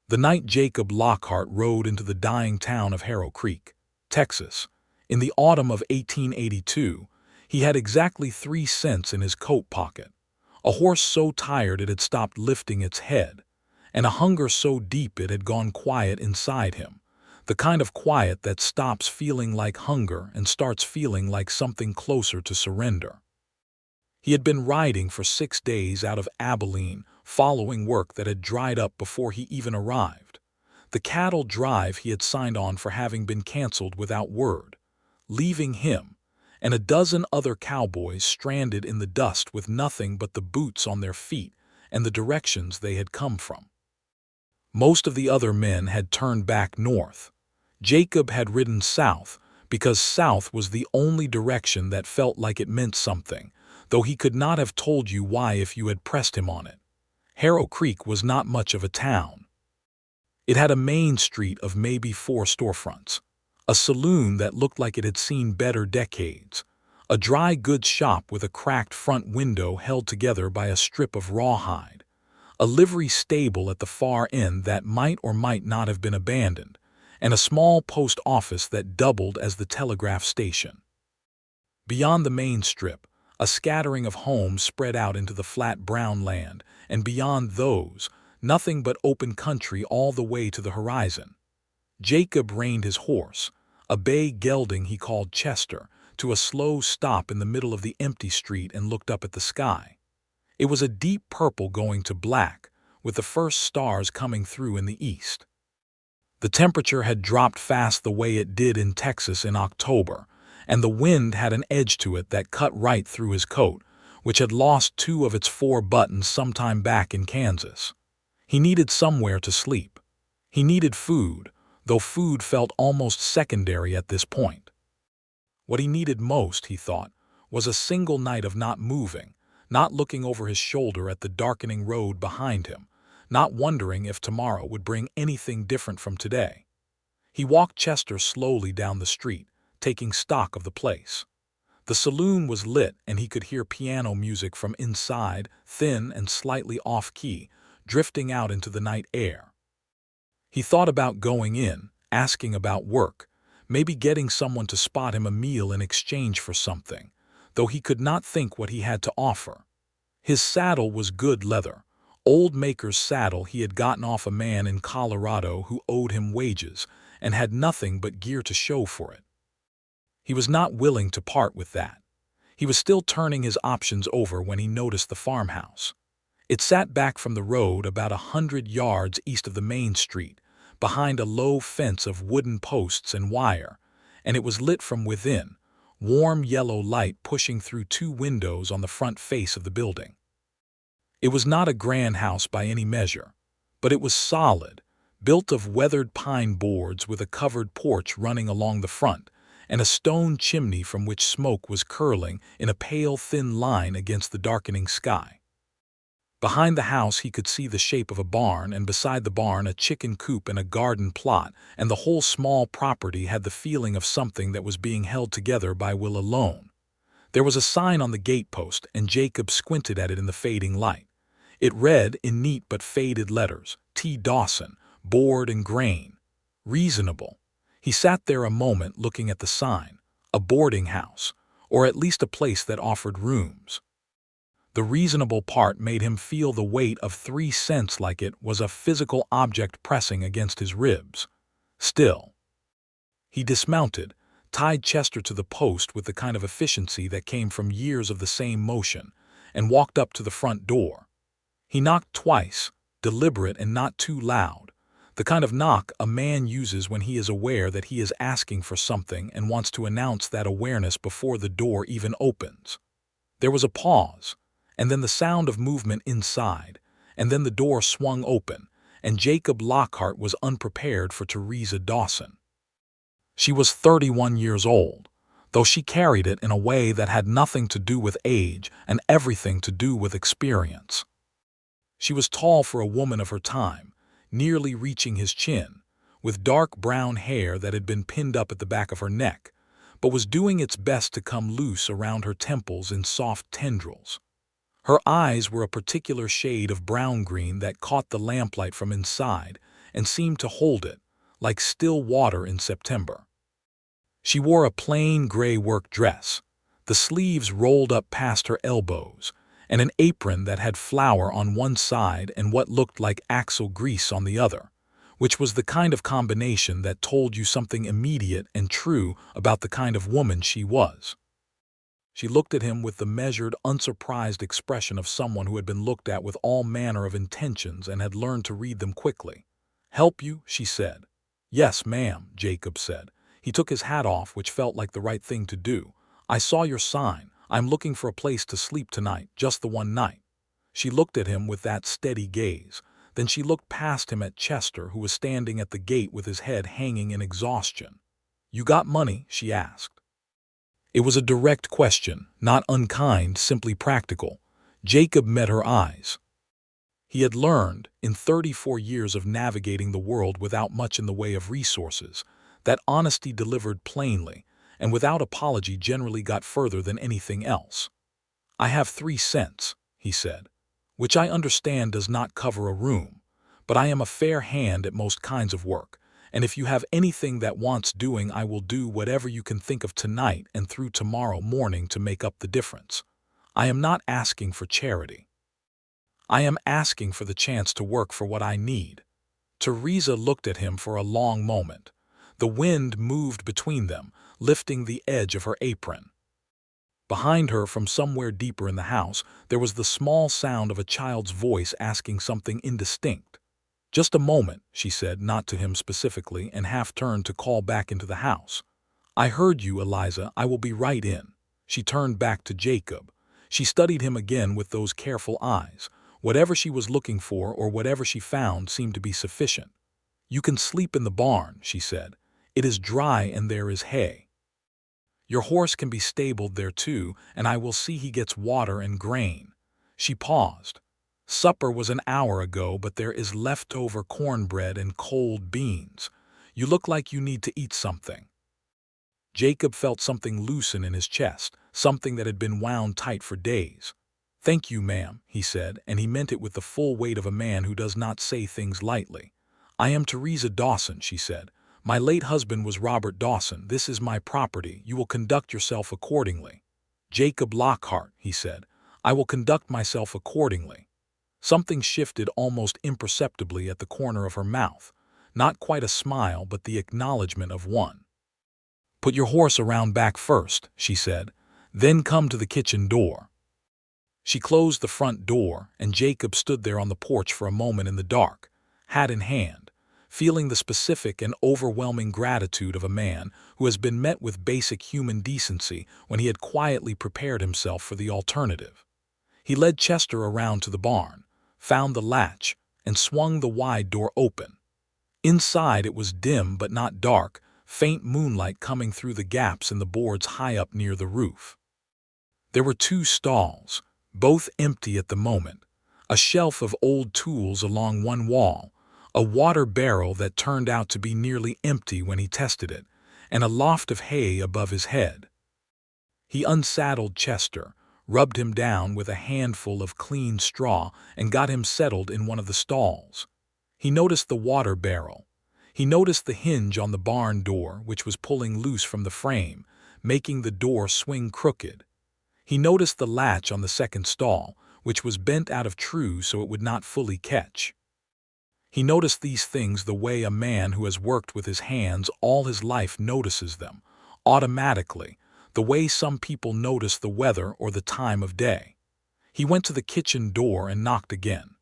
The night Jacob Lockhart rode into the dying town of Harrow Creek, Texas, in the autumn of 1882, he had exactly 3 cents in his coat pocket, a horse so tired it had stopped lifting its head, and a hunger so deep it had gone quiet inside him, the kind of quiet that stops feeling like hunger and starts feeling like something closer to surrender. He had been riding for 6 days out of Abilene, following work that had dried up before he even arrived. The cattle drive he had signed on for having been canceled without word, leaving him and a dozen other cowboys stranded in the dust with nothing but the boots on their feet and the directions they had come from. Most of the other men had turned back north. Jacob had ridden south because south was the only direction that felt like it meant something, though he could not have told you why if you had pressed him on it. Harrow Creek was not much of a town. It had a main street of maybe 4 storefronts, a saloon that looked like it had seen better decades, a dry goods shop with a cracked front window held together by a strip of rawhide, a livery stable at the far end that might or might not have been abandoned, and a small post office that doubled as the telegraph station. Beyond the main strip, a scattering of homes spread out into the flat brown land, and beyond those, nothing but open country all the way to the horizon. Jacob reined his horse, a bay gelding he called Chester, to a slow stop in the middle of the empty street and looked up at the sky. It was a deep purple going to black, with the first stars coming through in the east. The temperature had dropped fast the way it did in Texas in October, and the wind had an edge to it that cut right through his coat, which had lost 2 of its 4 buttons sometime back in Kansas. He needed somewhere to sleep. He needed food, though food felt almost secondary at this point. What he needed most, he thought, was a single night of not moving, not looking over his shoulder at the darkening road behind him, not wondering if tomorrow would bring anything different from today. He walked Chester slowly down the street, taking stock of the place. The saloon was lit and he could hear piano music from inside, thin and slightly off-key, drifting out into the night air. He thought about going in, asking about work, maybe getting someone to spot him a meal in exchange for something, though he could not think what he had to offer. His saddle was good leather, old maker's saddle he had gotten off a man in Colorado who owed him wages and had nothing but gear to show for it. He was not willing to part with that. He was still turning his options over when he noticed the farmhouse. It sat back from the road about 100 yards east of the main street, behind a low fence of wooden posts and wire, and it was lit from within, warm yellow light pushing through 2 windows on the front face of the building. It was not a grand house by any measure, but it was solid, built of weathered pine boards with a covered porch running along the front, and a stone chimney from which smoke was curling in a pale thin line against the darkening sky. Behind the house he could see the shape of a barn, and beside the barn a chicken coop and a garden plot, and the whole small property had the feeling of something that was being held together by will alone. There was a sign on the gatepost, and Jacob squinted at it in the fading light. It read in neat but faded letters, T. Dawson, board and grain. Reasonable. He sat there a moment looking at the sign, a boarding house, or at least a place that offered rooms. The reasonable part made him feel the weight of 3 cents like it was a physical object pressing against his ribs. Still. He dismounted, tied Chester to the post with the kind of efficiency that came from years of the same motion, and walked up to the front door. He knocked twice, deliberate and not too loud, the kind of knock a man uses when he is aware that he is asking for something and wants to announce that awareness before the door even opens. There was a pause, and then the sound of movement inside, and then the door swung open, and Jacob Lockhart was unprepared for Theresa Dawson. She was 31 years old, though she carried it in a way that had nothing to do with age and everything to do with experience. She was tall for a woman of her time, nearly reaching his chin, with dark brown hair that had been pinned up at the back of her neck, but was doing its best to come loose around her temples in soft tendrils. Her eyes were a particular shade of brown-green that caught the lamplight from inside, and seemed to hold it, like still water in September. She wore a plain gray work dress, the sleeves rolled up past her elbows, and an apron that had flour on one side and what looked like axle grease on the other, which was the kind of combination that told you something immediate and true about the kind of woman she was. She looked at him with the measured, unsurprised expression of someone who had been looked at with all manner of intentions and had learned to read them quickly. "Help you?" she said. "Yes, ma'am," Jacob said. He took his hat off, which felt like the right thing to do. "I saw your sign. I'm looking for a place to sleep tonight, just the one night." She looked at him with that steady gaze. Then she looked past him at Chester, who was standing at the gate with his head hanging in exhaustion. "You got money?" she asked. It was a direct question, not unkind, simply practical. Jacob met her eyes. He had learned, in 34 years of navigating the world without much in the way of resources, that honesty delivered plainly, and without apology generally got further than anything else. "I have 3 cents, he said, "which I understand does not cover a room, but I am a fair hand at most kinds of work, and if you have anything that wants doing I will do whatever you can think of tonight and through tomorrow morning to make up the difference. I am not asking for charity. I am asking for the chance to work for what I need." Theresa looked at him for a long moment. The wind moved between them, lifting the edge of her apron. Behind her, from somewhere deeper in the house, there was the small sound of a child's voice asking something indistinct. "Just a moment," she said, not to him specifically, and half-turned to call back into the house. "I heard you, Eliza. I will be right in." She turned back to Jacob. She studied him again with those careful eyes. Whatever she was looking for or whatever she found seemed to be sufficient. "You can sleep in the barn," she said. "It is dry and there is hay. Your horse can be stabled there too, and I will see he gets water and grain." She paused. "Supper was an hour ago, but there is leftover cornbread and cold beans. You look like you need to eat something." Jacob felt something loosen in his chest, something that had been wound tight for days. "Thank you, ma'am," he said, and he meant it with the full weight of a man who does not say things lightly. "I am Theresa Dawson," she said. "My late husband was Robert Dawson. This is my property. You will conduct yourself accordingly." "Jacob Lockhart," he said. "I will conduct myself accordingly." Something shifted almost imperceptibly at the corner of her mouth. Not quite a smile, but the acknowledgement of one. "Put your horse around back first," she said. "Then come to the kitchen door." She closed the front door, and Jacob stood there on the porch for a moment in the dark, hat in hand, feeling the specific and overwhelming gratitude of a man who has been met with basic human decency when he had quietly prepared himself for the alternative. He led Chester around to the barn, found the latch, and swung the wide door open. Inside it was dim but not dark, faint moonlight coming through the gaps in the boards high up near the roof. There were 2 stalls, both empty at the moment, a shelf of old tools along one wall, a water barrel that turned out to be nearly empty when he tested it, and a loft of hay above his head. He unsaddled Chester, rubbed him down with a handful of clean straw, and got him settled in one of the stalls. He noticed the water barrel. He noticed the hinge on the barn door, which was pulling loose from the frame, making the door swing crooked. He noticed the latch on the second stall, which was bent out of true so it would not fully catch. He noticed these things the way a man who has worked with his hands all his life notices them, automatically, the way some people notice the weather or the time of day. He went to the kitchen door and knocked again.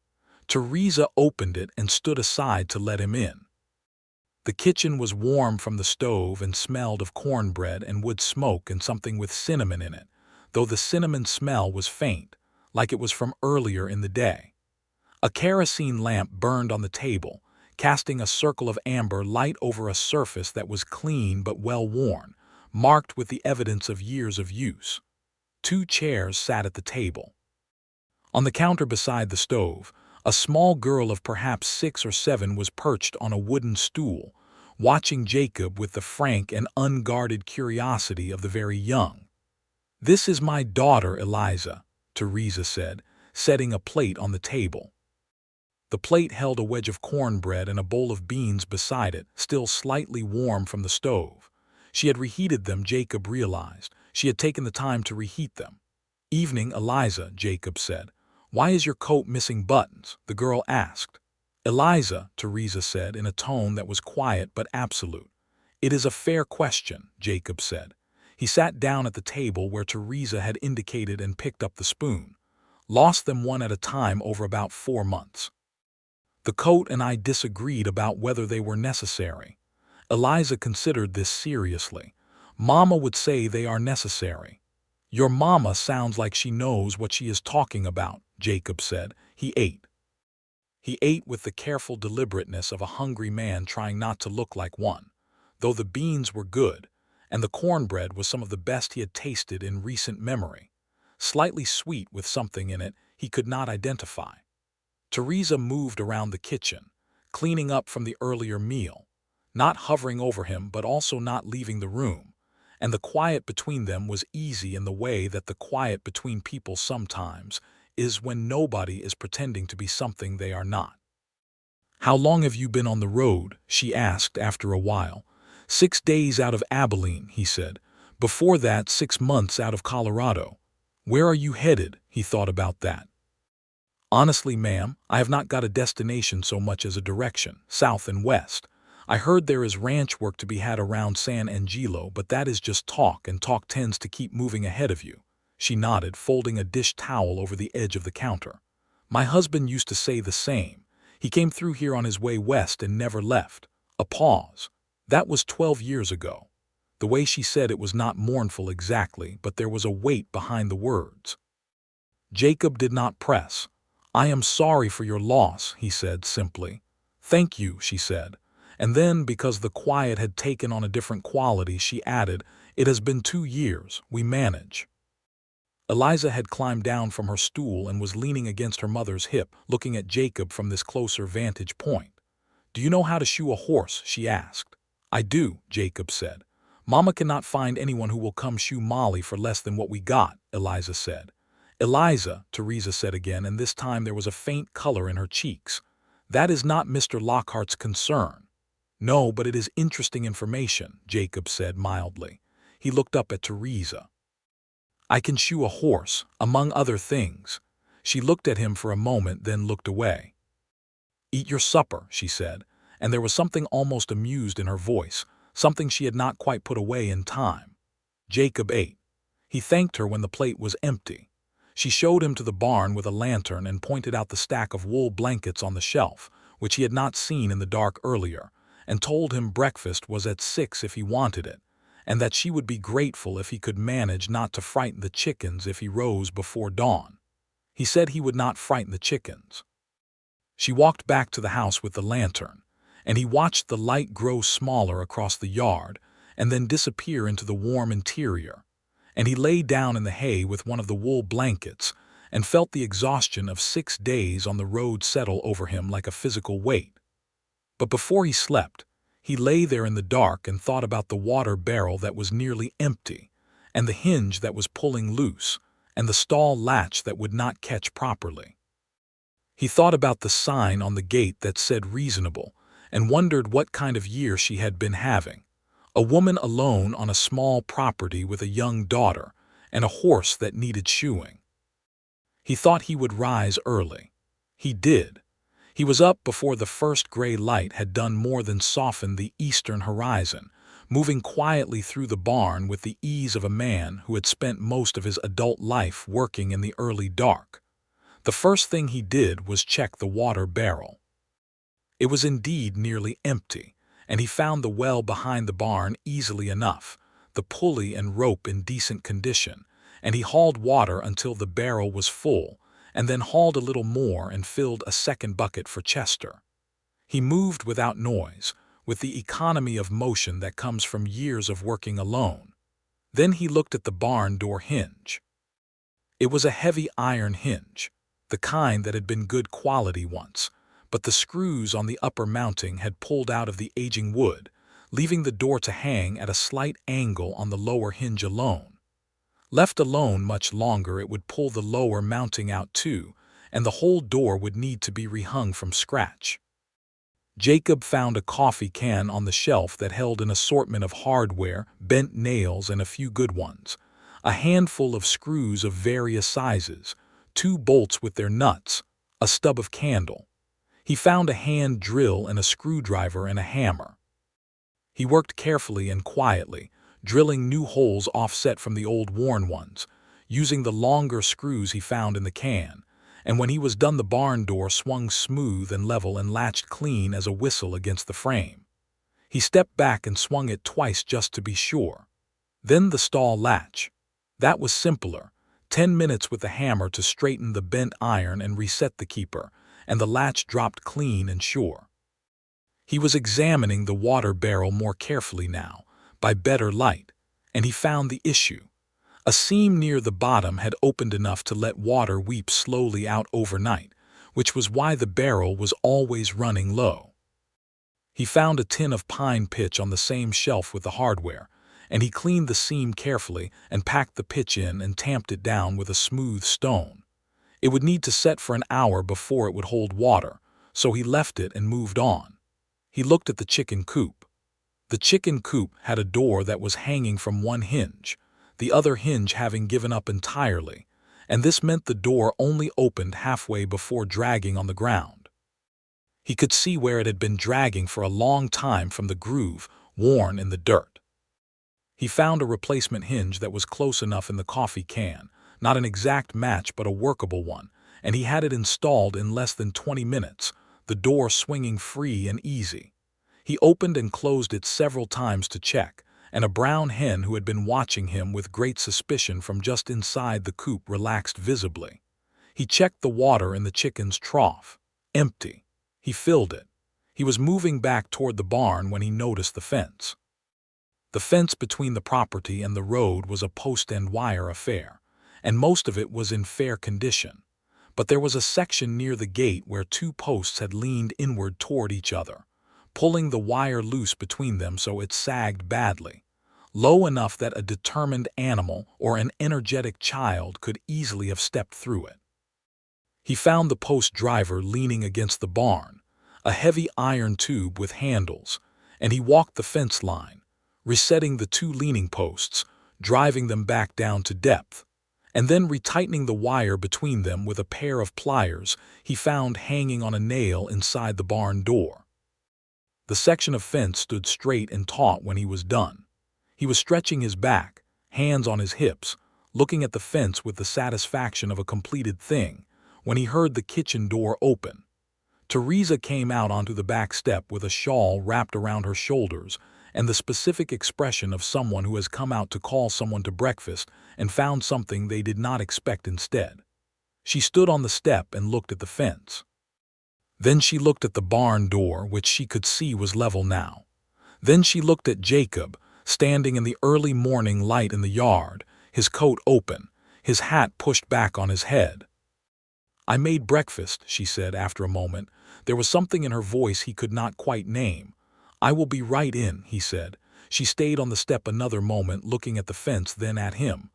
Theresa opened it and stood aside to let him in. The kitchen was warm from the stove and smelled of cornbread and wood smoke and something with cinnamon in it, though the cinnamon smell was faint, like it was from earlier in the day. A kerosene lamp burned on the table, casting a circle of amber light over a surface that was clean but well-worn, marked with the evidence of years of use. 2 chairs sat at the table. On the counter beside the stove, a small girl of perhaps 6 or 7 was perched on a wooden stool, watching Jacob with the frank and unguarded curiosity of the very young. "This is my daughter, Eliza," Theresa said, setting a plate on the table. The plate held a wedge of cornbread and a bowl of beans beside it, still slightly warm from the stove. She had reheated them, Jacob realized. She had taken the time to reheat them. "Evening, Eliza," Jacob said. "Why is your coat missing buttons?" the girl asked. "Eliza," Theresa said in a tone that was quiet but absolute. "It is a fair question," Jacob said. He sat down at the table where Theresa had indicated and picked up the spoon. "Lost them one at a time over about 4 months. The coat and I disagreed about whether they were necessary." Eliza considered this seriously. "Mama would say they are necessary." "Your mama sounds like she knows what she is talking about," Jacob said. He ate. He ate with the careful deliberateness of a hungry man trying not to look like one. Though the beans were good, and the cornbread was some of the best he had tasted in recent memory. Slightly sweet with something in it he could not identify. Theresa moved around the kitchen, cleaning up from the earlier meal, not hovering over him but also not leaving the room, and the quiet between them was easy in the way that the quiet between people sometimes is when nobody is pretending to be something they are not. "How long have you been on the road?" she asked after a while. 6 days out of Abilene," he said. "Before that, 6 months out of Colorado." "Where are you headed?" He thought about that. "Honestly, ma'am, I have not got a destination so much as a direction, south and west. I heard there is ranch work to be had around San Angelo, but that is just talk, and talk tends to keep moving ahead of you." She nodded, folding a dish towel over the edge of the counter. "My husband used to say the same. He came through here on his way west and never left." A pause. "That was 12 years ago." The way she said it was not mournful exactly, but there was a weight behind the words. Jacob did not press. "I am sorry for your loss," he said simply. "Thank you," she said. And then, because the quiet had taken on a different quality, she added, "It has been 2 years. We manage." Eliza had climbed down from her stool and was leaning against her mother's hip, looking at Jacob from this closer vantage point. "Do you know how to shoe a horse?" she asked. "I do," Jacob said. "Mama cannot find anyone who will come shoe Molly for less than what we got," Eliza said. "Eliza," Theresa said again, and this time there was a faint color in her cheeks. "That is not Mr. Lockhart's concern." "No, but it is interesting information," Jacob said mildly. He looked up at Theresa. "I can shoe a horse, among other things." She looked at him for a moment, then looked away. "Eat your supper," she said, and there was something almost amused in her voice, something she had not quite put away in time. Jacob ate. He thanked her when the plate was empty. She showed him to the barn with a lantern and pointed out the stack of wool blankets on the shelf, which he had not seen in the dark earlier, and told him breakfast was at 6 if he wanted it, and that she would be grateful if he could manage not to frighten the chickens if he rose before dawn. He said he would not frighten the chickens. She walked back to the house with the lantern, and he watched the light grow smaller across the yard and then disappear into the warm interior. And he lay down in the hay with one of the wool blankets and felt the exhaustion of 6 days on the road settle over him like a physical weight. But before he slept, he lay there in the dark and thought about the water barrel that was nearly empty, and the hinge that was pulling loose, and the stall latch that would not catch properly. He thought about the sign on the gate that said reasonable, and wondered what kind of year she had been having. A woman alone on a small property with a young daughter and a horse that needed shoeing. He thought he would rise early. He did. He was up before the first gray light had done more than soften the eastern horizon, moving quietly through the barn with the ease of a man who had spent most of his adult life working in the early dark. The first thing he did was check the water barrel. It was indeed nearly empty, and he found the well behind the barn easily enough, the pulley and rope in decent condition, and he hauled water until the barrel was full, and then hauled a little more and filled a second bucket for Chester. He moved without noise, with the economy of motion that comes from years of working alone. Then he looked at the barn door hinge. It was a heavy iron hinge, the kind that had been good quality once, but the screws on the upper mounting had pulled out of the aging wood, leaving the door to hang at a slight angle on the lower hinge alone. Left alone much longer, it would pull the lower mounting out too, and the whole door would need to be rehung from scratch. Jacob found a coffee can on the shelf that held an assortment of hardware, bent nails, and a few good ones, a handful of screws of various sizes, 2 bolts with their nuts, a stub of candle. He found a hand drill and a screwdriver and a hammer. He worked carefully and quietly, drilling new holes offset from the old worn ones, using the longer screws he found in the can, and when he was done the barn door swung smooth and level and latched clean as a whistle against the frame. He stepped back and swung it twice just to be sure. Then the stall latch. That was simpler. 10 minutes with the hammer to straighten the bent iron and reset the keeper, and the latch dropped clean and sure. He was examining the water barrel more carefully now, by better light, and he found the issue. A seam near the bottom had opened enough to let water weep slowly out overnight, which was why the barrel was always running low. He found a tin of pine pitch on the same shelf with the hardware, and he cleaned the seam carefully and packed the pitch in and tamped it down with a smooth stone. It would need to set for an hour before it would hold water, so he left it and moved on. He looked at the chicken coop. The chicken coop had a door that was hanging from one hinge, the other hinge having given up entirely, and this meant the door only opened halfway before dragging on the ground. He could see where it had been dragging for a long time from the groove, worn in the dirt. He found a replacement hinge that was close enough in the coffee can, not an exact match but a workable one, and he had it installed in less than 20 minutes, the door swinging free and easy. He opened and closed it several times to check, and a brown hen who had been watching him with great suspicion from just inside the coop relaxed visibly. He checked the water in the chicken's trough. Empty. He filled it. He was moving back toward the barn when he noticed the fence. The fence between the property and the road was a post-and-wire affair, and most of it was in fair condition. But there was a section near the gate where 2 posts had leaned inward toward each other, pulling the wire loose between them so it sagged badly, low enough that a determined animal or an energetic child could easily have stepped through it. He found the post driver leaning against the barn, a heavy iron tube with handles, and he walked the fence line, resetting the 2 leaning posts, driving them back down to depth, and then retightening the wire between them with a pair of pliers he found hanging on a nail inside the barn door. The section of fence stood straight and taut when he was done. He was stretching his back, hands on his hips, looking at the fence with the satisfaction of a completed thing, when he heard the kitchen door open. Theresa came out onto the back step with a shawl wrapped around her shoulders and the specific expression of someone who has come out to call someone to breakfast and found something they did not expect instead. She stood on the step and looked at the fence. Then she looked at the barn door, which she could see was level now. Then she looked at Jacob, standing in the early morning light in the yard, his coat open, his hat pushed back on his head. "I made breakfast," she said after a moment. There was something in her voice he could not quite name. "I will be right in," he said. She stayed on the step another moment, looking at the fence, then at him.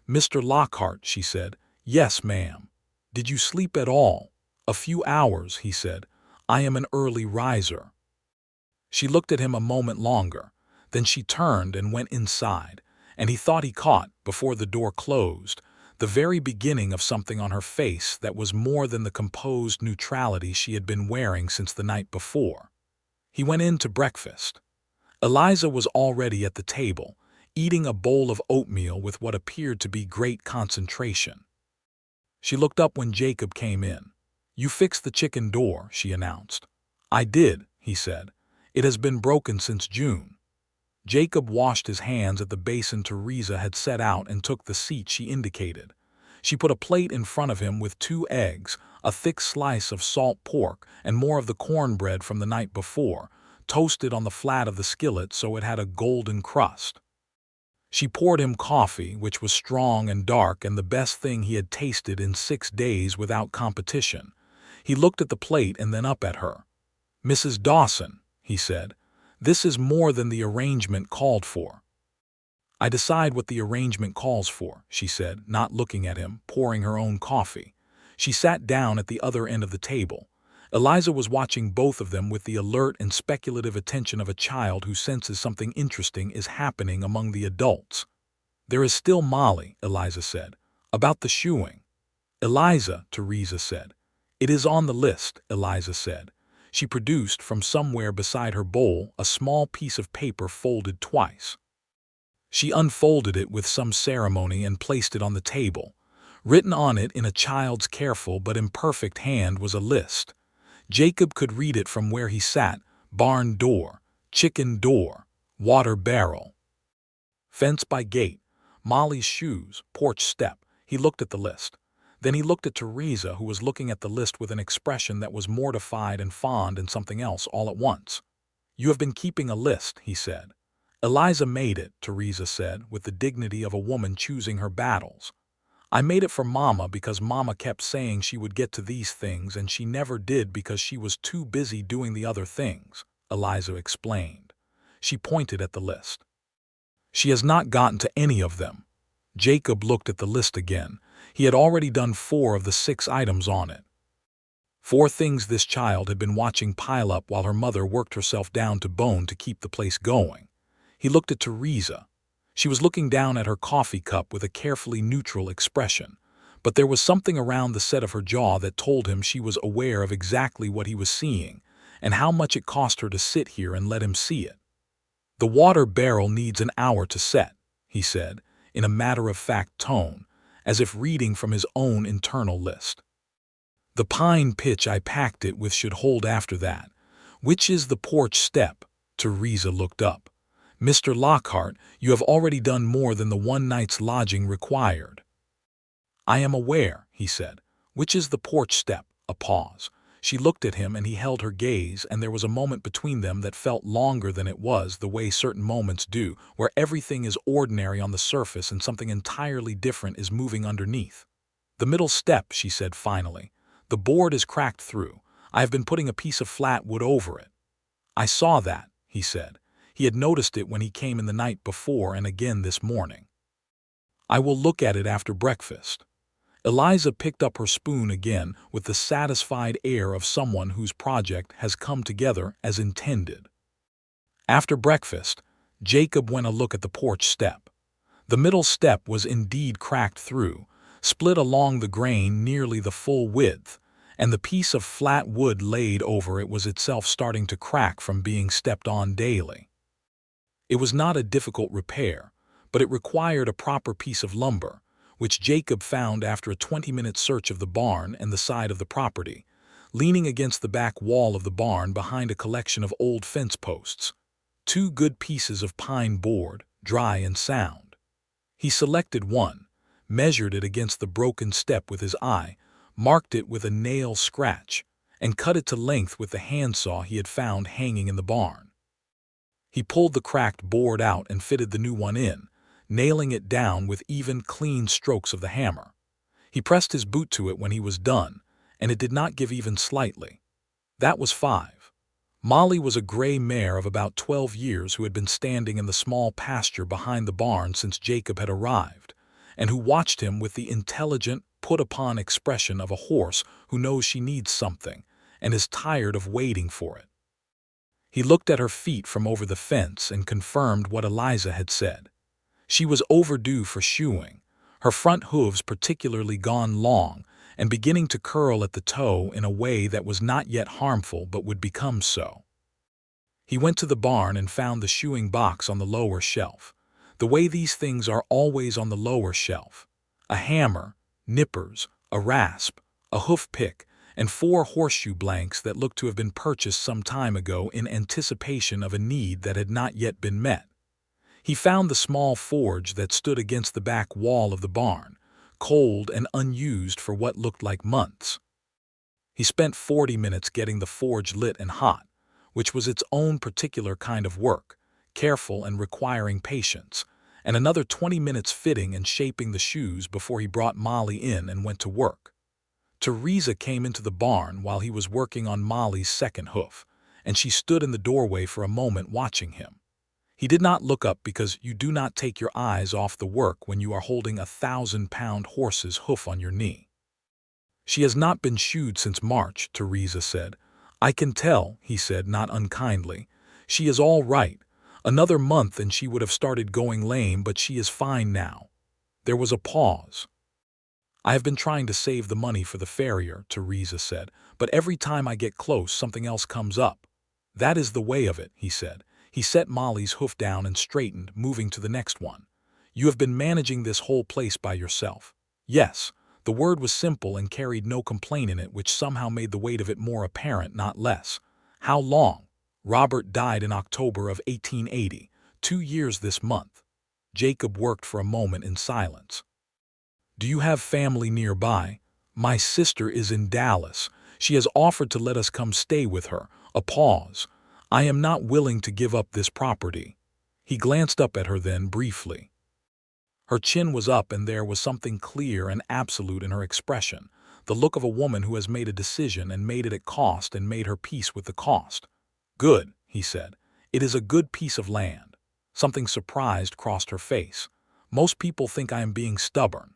"Mr. Lockhart," she said. "Yes, ma'am." "Did you sleep at all?" "A few hours," he said. "I am an early riser." She looked at him a moment longer. Then she turned and went inside, and he thought he caught, before the door closed, the very beginning of something on her face that was more than the composed neutrality she had been wearing since the night before. He went in to breakfast. Eliza was already at the table, eating a bowl of oatmeal with what appeared to be great concentration. She looked up when Jacob came in. "You fixed the chicken door," she announced. "I did," he said. "It has been broken since June." Jacob washed his hands at the basin Theresa had set out and took the seat she indicated. She put a plate in front of him with 2 eggs, a thick slice of salt pork, and more of the cornbread from the night before, toasted on the flat of the skillet so it had a golden crust. She poured him coffee, which was strong and dark and the best thing he had tasted in 6 days without competition. He looked at the plate and then up at her. "Mrs. Dawson," he said, "this is more than the arrangement called for." "I decide what the arrangement calls for," she said, not looking at him, pouring her own coffee. She sat down at the other end of the table. Eliza was watching both of them with the alert and speculative attention of a child who senses something interesting is happening among the adults. "There is still Molly," Eliza said. "About the shoeing." "Eliza," Theresa said. "It is on the list," Eliza said. She produced from somewhere beside her bowl a small piece of paper folded twice. She unfolded it with some ceremony and placed it on the table. Written on it in a child's careful but imperfect hand was a list. Jacob could read it from where he sat: barn door, chicken door, water barrel, fence by gate, Molly's shoes, porch step. He looked at the list. Then he looked at Theresa, who was looking at the list with an expression that was mortified and fond and something else all at once. "You have been keeping a list," he said. "Eliza made it," Theresa said, with the dignity of a woman choosing her battles. "I made it for Mama because Mama kept saying she would get to these things and she never did because she was too busy doing the other things," Eliza explained. She pointed at the list. "She has not gotten to any of them." Jacob looked at the list again. He had already done 4 of the 6 items on it. 4 things this child had been watching pile up while her mother worked herself down to bone to keep the place going. He looked at Theresa. She was looking down at her coffee cup with a carefully neutral expression, but there was something around the set of her jaw that told him she was aware of exactly what he was seeing and how much it cost her to sit here and let him see it. "The water barrel needs an hour to set," he said, in a matter-of-fact tone, as if reading from his own internal list. "The pine pitch I packed it with should hold after that. Which is the porch step?" Theresa looked up. "Mr. Lockhart, you have already done more than the 1 night's lodging required." "I am aware," he said. "Which is the porch step?" A pause. She looked at him and he held her gaze, and there was a moment between them that felt longer than it was, the way certain moments do, where everything is ordinary on the surface and something entirely different is moving underneath. "The middle step," she said finally. "The board is cracked through. I have been putting a piece of flat wood over it." "I saw that," he said. He had noticed it when he came in the night before and again this morning. "I will look at it after breakfast." Eliza picked up her spoon again with the satisfied air of someone whose project has come together as intended. After breakfast, Jacob went a look at the porch step. The middle step was indeed cracked through, split along the grain nearly the full width, and the piece of flat wood laid over it was itself starting to crack from being stepped on daily. It was not a difficult repair, but it required a proper piece of lumber, which Jacob found after a 20-minute search of the barn and the side of the property, leaning against the back wall of the barn behind a collection of old fence posts. 2 good pieces of pine board, dry and sound. He selected one, measured it against the broken step with his eye, marked it with a nail scratch, and cut it to length with the handsaw he had found hanging in the barn. He pulled the cracked board out and fitted the new one in, nailing it down with even, clean strokes of the hammer. He pressed his boot to it when he was done, and it did not give even slightly. That was 5. Molly was a gray mare of about 12 years who had been standing in the small pasture behind the barn since Jacob had arrived, and who watched him with the intelligent, put-upon expression of a horse who knows she needs something and is tired of waiting for it. He looked at her feet from over the fence and confirmed what Eliza had said. She was overdue for shoeing, her front hooves particularly gone long and beginning to curl at the toe in a way that was not yet harmful but would become so. He went to the barn and found the shoeing box on the lower shelf, the way these things are always on the lower shelf: a hammer, nippers, a rasp, a hoof pick, and 4 horseshoe blanks that looked to have been purchased some time ago in anticipation of a need that had not yet been met. He found the small forge that stood against the back wall of the barn, cold and unused for what looked like months. He spent 40 minutes getting the forge lit and hot, which was its own particular kind of work, careful and requiring patience, and another 20 minutes fitting and shaping the shoes before he brought Molly in and went to work. Theresa came into the barn while he was working on Molly's second hoof, and she stood in the doorway for a moment watching him. He did not look up because you do not take your eyes off the work when you are holding a 1,000-pound horse's hoof on your knee. She has not been shooed since March, Theresa said. I can tell, he said, not unkindly. She is all right. Another month and she would have started going lame, but she is fine now. There was a pause. I have been trying to save the money for the farrier, Theresa said, but every time I get close, something else comes up. That is the way of it, he said. He set Molly's hoof down and straightened, moving to the next one. You have been managing this whole place by yourself. Yes. The word was simple and carried no complaint in it, which somehow made the weight of it more apparent, not less. How long? Robert died in October of 1880, 2 years this month. Jacob worked for a moment in silence. Do you have family nearby? My sister is in Dallas. She has offered to let us come stay with her. A pause. I am not willing to give up this property. He glanced up at her then, briefly. Her chin was up and there was something clear and absolute in her expression, the look of a woman who has made a decision and made it at cost and made her peace with the cost. Good, he said. It is a good piece of land. Something surprised crossed her face. Most people think I am being stubborn.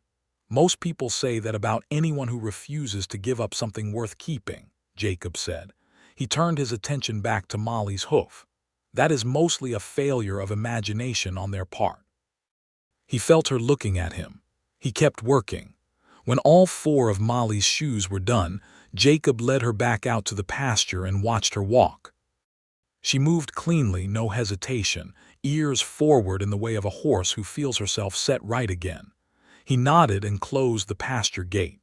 Most people say that about anyone who refuses to give up something worth keeping, Jacob said. He turned his attention back to Molly's hoof. That is mostly a failure of imagination on their part. He felt her looking at him. He kept working. When all 4 of Molly's shoes were done, Jacob led her back out to the pasture and watched her walk. She moved cleanly, no hesitation, ears forward in the way of a horse who feels herself set right again. He nodded and closed the pasture gate.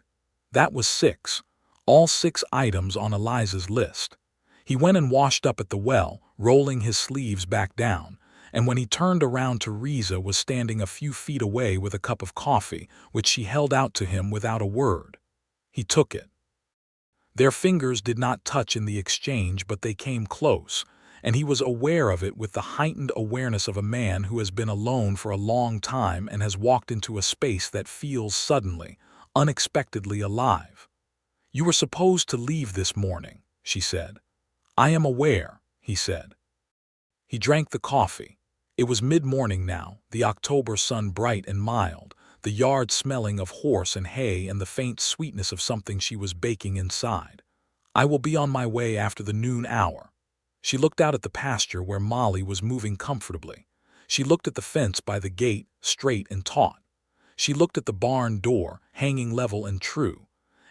That was 6. All 6 items on Eliza's list. He went and washed up at the well, rolling his sleeves back down, and when he turned around, Theresa was standing a few feet away with a cup of coffee, which she held out to him without a word. He took it. Their fingers did not touch in the exchange, but they came close, and he was aware of it with the heightened awareness of a man who has been alone for a long time and has walked into a space that feels suddenly, unexpectedly alive. You were supposed to leave this morning, she said. I am aware, he said. He drank the coffee. It was mid-morning now, the October sun bright and mild, the yard smelling of horse and hay and the faint sweetness of something she was baking inside. I will be on my way after the noon hour. She looked out at the pasture where Molly was moving comfortably. She looked at the fence by the gate, straight and taut. She looked at the barn door, hanging level and true.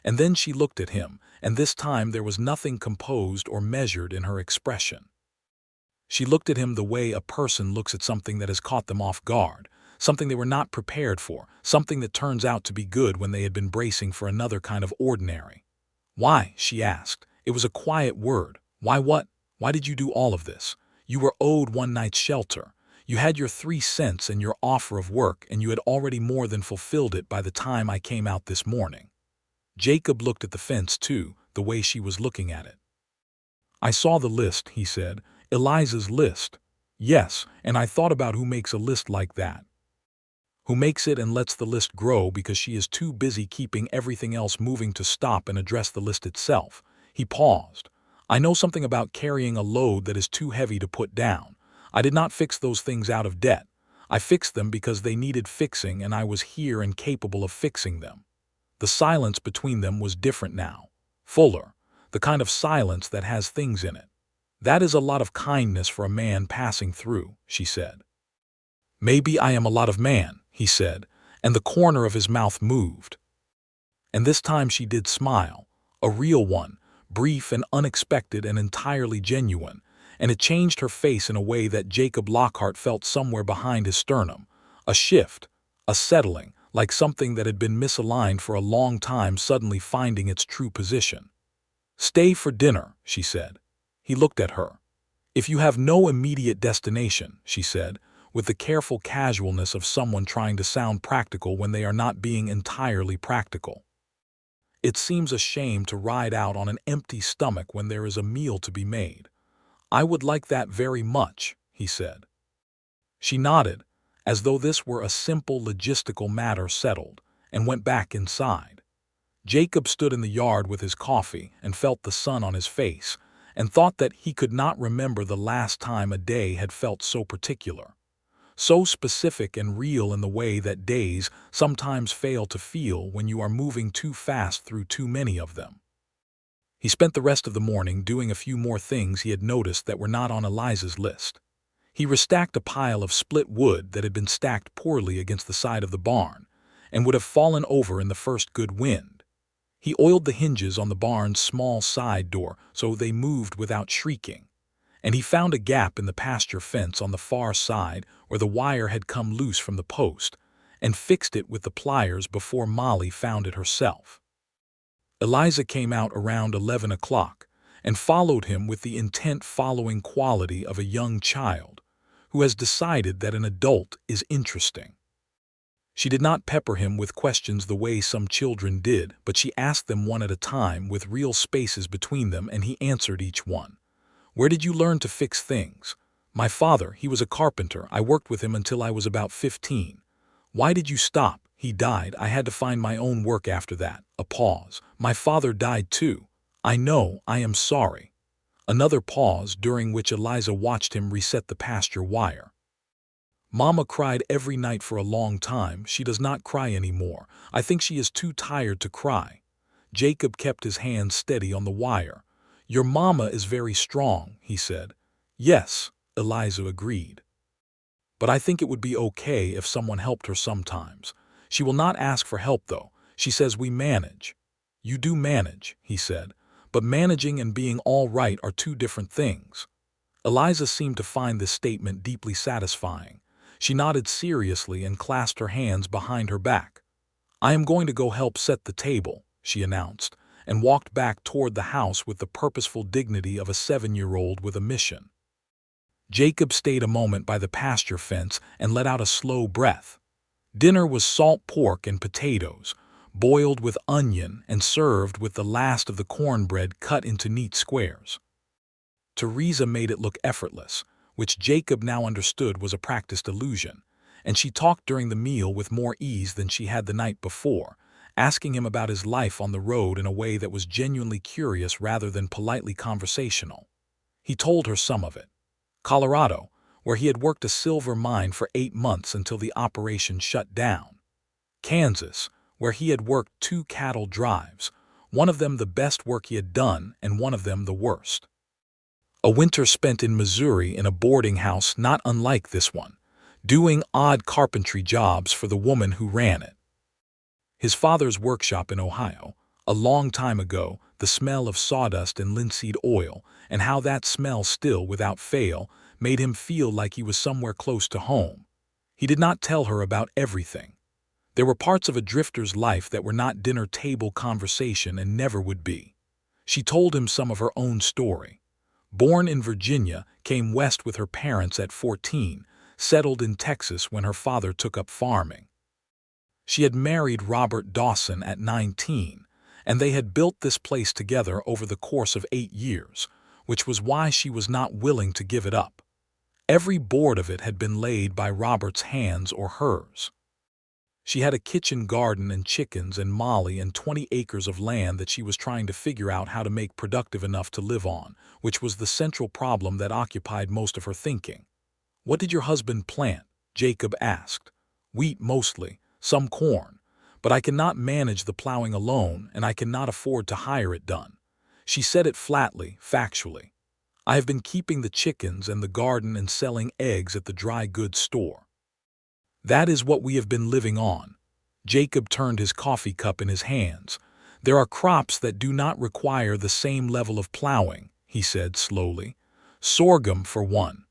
And then she looked at him, and this time there was nothing composed or measured in her expression. She looked at him the way a person looks at something that has caught them off guard, something they were not prepared for, something that turns out to be good when they had been bracing for another kind of ordinary. Why? She asked. It was a quiet word. Why what? Why did you do all of this? You were owed one night's shelter. You had your 3 cents and your offer of work, and you had already more than fulfilled it by the time I came out this morning. Jacob looked at the fence too, the way she was looking at it. I saw the list, he said. Eliza's list. Yes, and I thought about who makes a list like that. Who makes it and lets the list grow because she is too busy keeping everything else moving to stop and address the list itself. He paused. I know something about carrying a load that is too heavy to put down. I did not fix those things out of debt. I fixed them because they needed fixing and I was here and capable of fixing them. The silence between them was different now. Fuller. The kind of silence that has things in it. That is a lot of kindness for a man passing through, she said. Maybe I am a lot of man, he said, and the corner of his mouth moved. And this time she did smile, a real one, brief and unexpected and entirely genuine, and it changed her face in a way that Jacob Lockhart felt somewhere behind his sternum. A shift, a settling, like something that had been misaligned for a long time suddenly finding its true position. Stay for dinner, she said. He looked at her. If you have no immediate destination, she said, with the careful casualness of someone trying to sound practical when they are not being entirely practical. It seems a shame to ride out on an empty stomach when there is a meal to be made. I would like that very much, he said. She nodded, as though this were a simple logistical matter settled, and went back inside. Jacob stood in the yard with his coffee and felt the sun on his face, and thought that he could not remember the last time a day had felt so particular. so specific and real in the way that days sometimes fail to feel when you are moving too fast through too many of them. He spent the rest of the morning doing a few more things he had noticed that were not on Eliza's list. He restacked a pile of split wood that had been stacked poorly against the side of the barn and would have fallen over in the first good wind. He oiled the hinges on the barn's small side door so they moved without shrieking, and he found a gap in the pasture fence on the far side where the wire had come loose from the post and fixed it with the pliers before Molly found it herself. Eliza came out around 11 o'clock and followed him with the intent-following quality of a young child who has decided that an adult is interesting. She did not pepper him with questions the way some children did, but she asked them one at a time with real spaces between them, and he answered each one. "Where did you learn to fix things?" "My father, he was a carpenter. I worked with him until I was about 15. "Why did you stop?" "He died. I had to find my own work after that." A pause. "My father died too." "I know. I am sorry." Another pause, during which Eliza watched him reset the pasture wire. "Mama cried every night for a long time. She does not cry anymore. I think she is too tired to cry." Jacob kept his hand steady on the wire. "Your mama is very strong," he said. "Yes," Eliza agreed. "But I think it would be okay if someone helped her sometimes. She will not ask for help, though. She says we manage." "You do manage," he said, "but managing and being all right are two different things." Eliza seemed to find this statement deeply satisfying. She nodded seriously and clasped her hands behind her back. "I am going to go help set the table," she announced, and walked back toward the house with the purposeful dignity of a 7-year-old with a mission. Jacob stayed a moment by the pasture fence and let out a slow breath. Dinner was salt pork and potatoes, boiled with onion and served with the last of the cornbread cut into neat squares. Theresa made it look effortless, which Jacob now understood was a practiced illusion, and she talked during the meal with more ease than she had the night before, asking him about his life on the road in a way that was genuinely curious rather than politely conversational. He told her some of it. Colorado, where he had worked a silver mine for 8 months until the operation shut down. Kansas, where he had worked 2 cattle drives, one of them the best work he had done and one of them the worst. A winter spent in Missouri in a boarding house not unlike this one, doing odd carpentry jobs for the woman who ran it. His father's workshop in Ohio, a long time ago, the smell of sawdust and linseed oil, and how that smell still, without fail, made him feel like he was somewhere close to home. He did not tell her about everything. There were parts of a drifter's life that were not dinner-table conversation and never would be. She told him some of her own story. Born in Virginia, came west with her parents at 14, settled in Texas when her father took up farming. She had married Robert Dawson at 19, and they had built this place together over the course of 8 years, which was why she was not willing to give it up. Every board of it had been laid by Robert's hands or hers. She had a kitchen garden and chickens and Molly and 20 acres of land that she was trying to figure out how to make productive enough to live on, which was the central problem that occupied most of her thinking. "What did your husband plant?" Jacob asked. "Wheat mostly, some corn, but I cannot manage the plowing alone and I cannot afford to hire it done." She said it flatly, factually. "I have been keeping the chickens and the garden and selling eggs at the dry goods store. That is what we have been living on." Jacob turned his coffee cup in his hands. "There are crops that do not require the same level of plowing," he said slowly. "Sorghum, for one.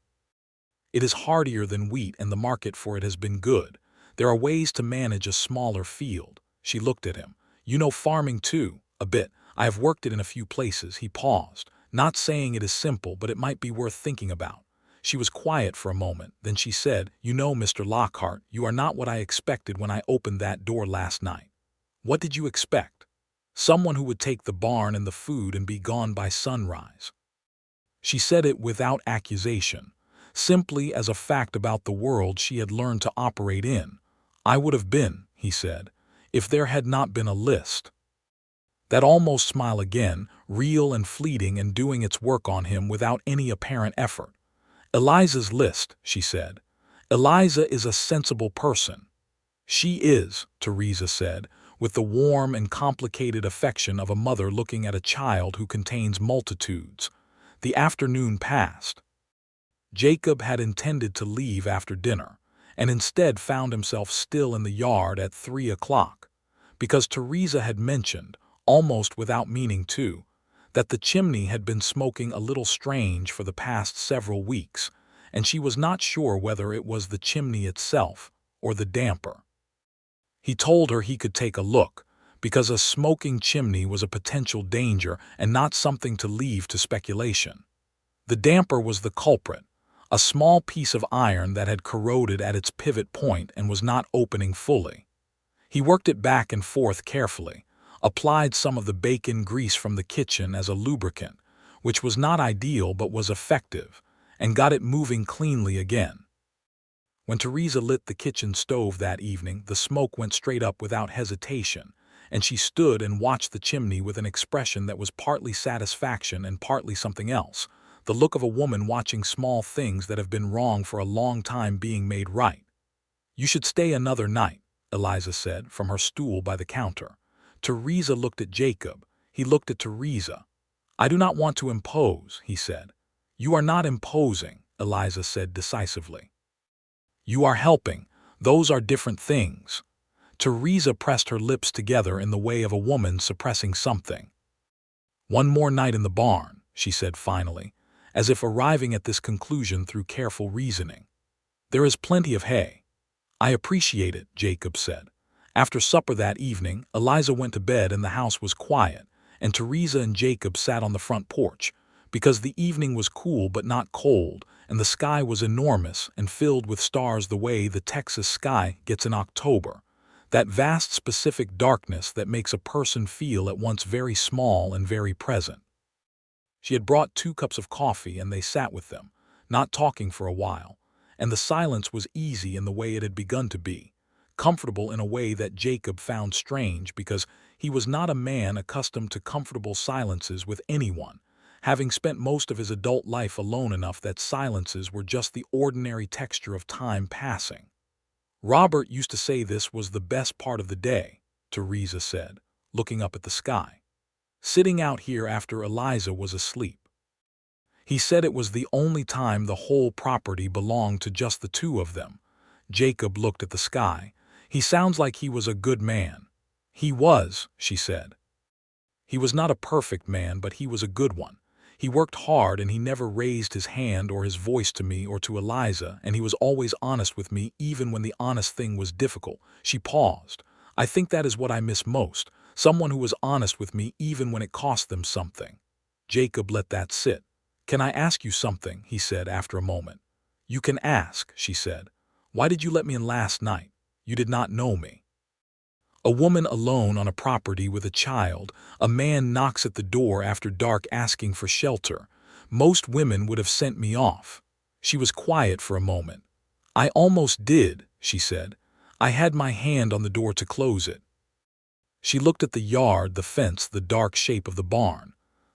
It is hardier than wheat and the market for it has been good. There are ways to manage a smaller field." She looked at him. "You know farming too?" "A bit. I have worked it in a few places." He paused, not saying it is simple, but it might be worth thinking about. She was quiet for a moment, then she said, "You know, Mr. Lockhart, you are not what I expected when I opened that door last night." "What did you expect?" "Someone who would take the barn and the food and be gone by sunrise." She said it without accusation, simply as a fact about the world she had learned to operate in. "I would have been," he said, "if there had not been a list." That almost smile again, real and fleeting and doing its work on him without any apparent effort. "Eliza's list," she said, Eliza is a sensible person. She is, Theresa said, with the warm and complicated affection of a mother looking at a child who contains multitudes. The afternoon passed. Jacob had intended to leave after dinner, and instead found himself still in the yard at 3 o'clock, because Theresa had mentioned, almost without meaning to, that the chimney had been smoking a little strange for the past several weeks, and she was not sure whether it was the chimney itself or the damper. He told her he could take a look, because a smoking chimney was a potential danger and not something to leave to speculation. The damper was the culprit, a small piece of iron that had corroded at its pivot point and was not opening fully. He worked it back and forth carefully, applied some of the bacon grease from the kitchen as a lubricant, which was not ideal but was effective, and got it moving cleanly again. When Theresa lit the kitchen stove that evening, the smoke went straight up without hesitation, and she stood and watched the chimney with an expression that was partly satisfaction and partly something else, the look of a woman watching small things that have been wrong for a long time being made right. "You should stay another night," Eliza said from her stool by the counter. Theresa looked at Jacob. He looked at Theresa. "I do not want to impose," he said. "You are not imposing," Eliza said decisively. "You are helping. Those are different things." Theresa pressed her lips together in the way of a woman suppressing something. "One more night in the barn," she said finally, as if arriving at this conclusion through careful reasoning. "There is plenty of hay." "I appreciate it," Jacob said. After supper that evening, Eliza went to bed and the house was quiet, and Theresa and Jacob sat on the front porch, because the evening was cool but not cold, and the sky was enormous and filled with stars the way the Texas sky gets in October, that vast specific darkness that makes a person feel at once very small and very present. She had brought 2 cups of coffee and they sat with them, not talking for a while, and the silence was easy in the way it had begun to be, comfortable in a way that Jacob found strange because he was not a man accustomed to comfortable silences with anyone, having spent most of his adult life alone enough that silences were just the ordinary texture of time passing. "Robert used to say this was the best part of the day," Theresa said, looking up at the sky. "Sitting out here after Eliza was asleep. He said it was the only time the whole property belonged to just the 2 of them." Jacob looked at the sky. "He sounds like he was a good man." "He was," she said. "He was not a perfect man, but he was a good one. He worked hard and he never raised his hand or his voice to me or to Eliza, and he was always honest with me even when the honest thing was difficult." She paused. "I think that is what I miss most, someone who was honest with me even when it cost them something." Jacob let that sit. "Can I ask you something?" he said after a moment. "You can ask," she said. "Why did you let me in last night? You did not know me." A woman alone on a property with a child, a man knocks at the door after dark asking for shelter. Most women would have sent me off. She was quiet for a moment. "I almost did," she said. "I had my hand on the door to close it." She looked at the yard, the fence, the dark shape of the barn.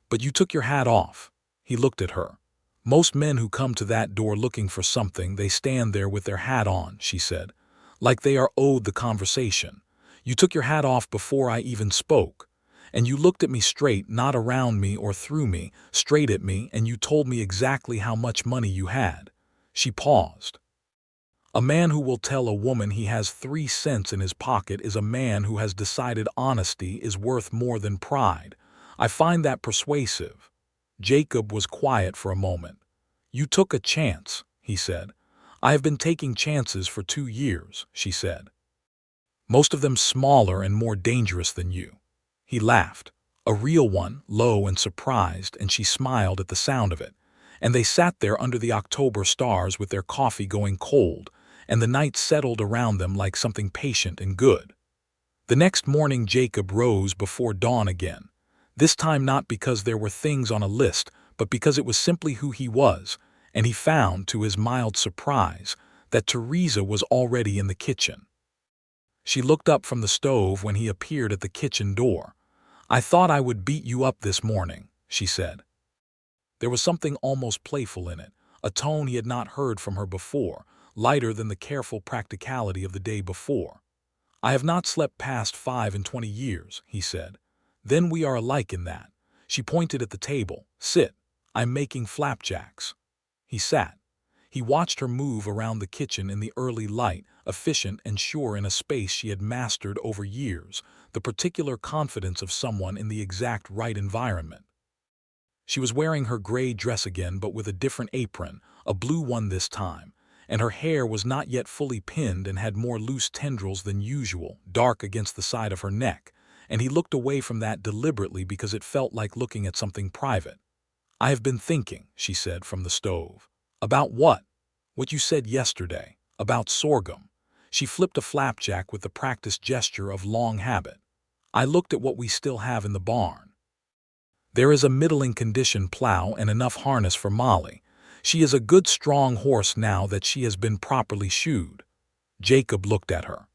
"But you took your hat off." He looked at her. "Most men who come to that door looking for something, they stand there with their hat on," she said, "like they are owed the conversation. You took your hat off before I even spoke. And you looked at me straight, not around me or through me, straight at me, and you told me exactly how much money you had." She paused. "A man who will tell a woman he has 3 cents in his pocket is a man who has decided honesty is worth more than pride. I find that persuasive." Jacob was quiet for a moment. "You took a chance," he said. "I have been taking chances for 2 years," she said. "Most of them smaller and more dangerous than you." He laughed, a real one, low and surprised, and she smiled at the sound of it. And they sat there under the October stars with their coffee going cold, and the night settled around them like something patient and good. The next morning Jacob rose before dawn again, this time not because there were things on a list, but because it was simply who he was, and he found, to his mild surprise, that Theresa was already in the kitchen. She looked up from the stove when he appeared at the kitchen door. "I thought I would beat you up this morning," she said. There was something almost playful in it, a tone he had not heard from her before, lighter than the careful practicality of the day before. "I have not slept past 5 in 20 years," he said. "Then we are alike in that." She pointed at the table. "Sit. I'm making flapjacks." He sat. He watched her move around the kitchen in the early light, efficient and sure in a space she had mastered over years, the particular confidence of someone in the exact right environment. She was wearing her gray dress again, but with a different apron, a blue one this time, and her hair was not yet fully pinned and had more loose tendrils than usual, dark against the side of her neck, and he looked away from that deliberately because it felt like looking at something private. "I have been thinking," she said from the stove. "About what?" "What you said yesterday, about sorghum." She flipped a flapjack with the practiced gesture of long habit. "I looked at what we still have in the barn. There is a middling condition plow and enough harness for Molly. She is a good strong horse now that she has been properly shoed." Jacob looked at her.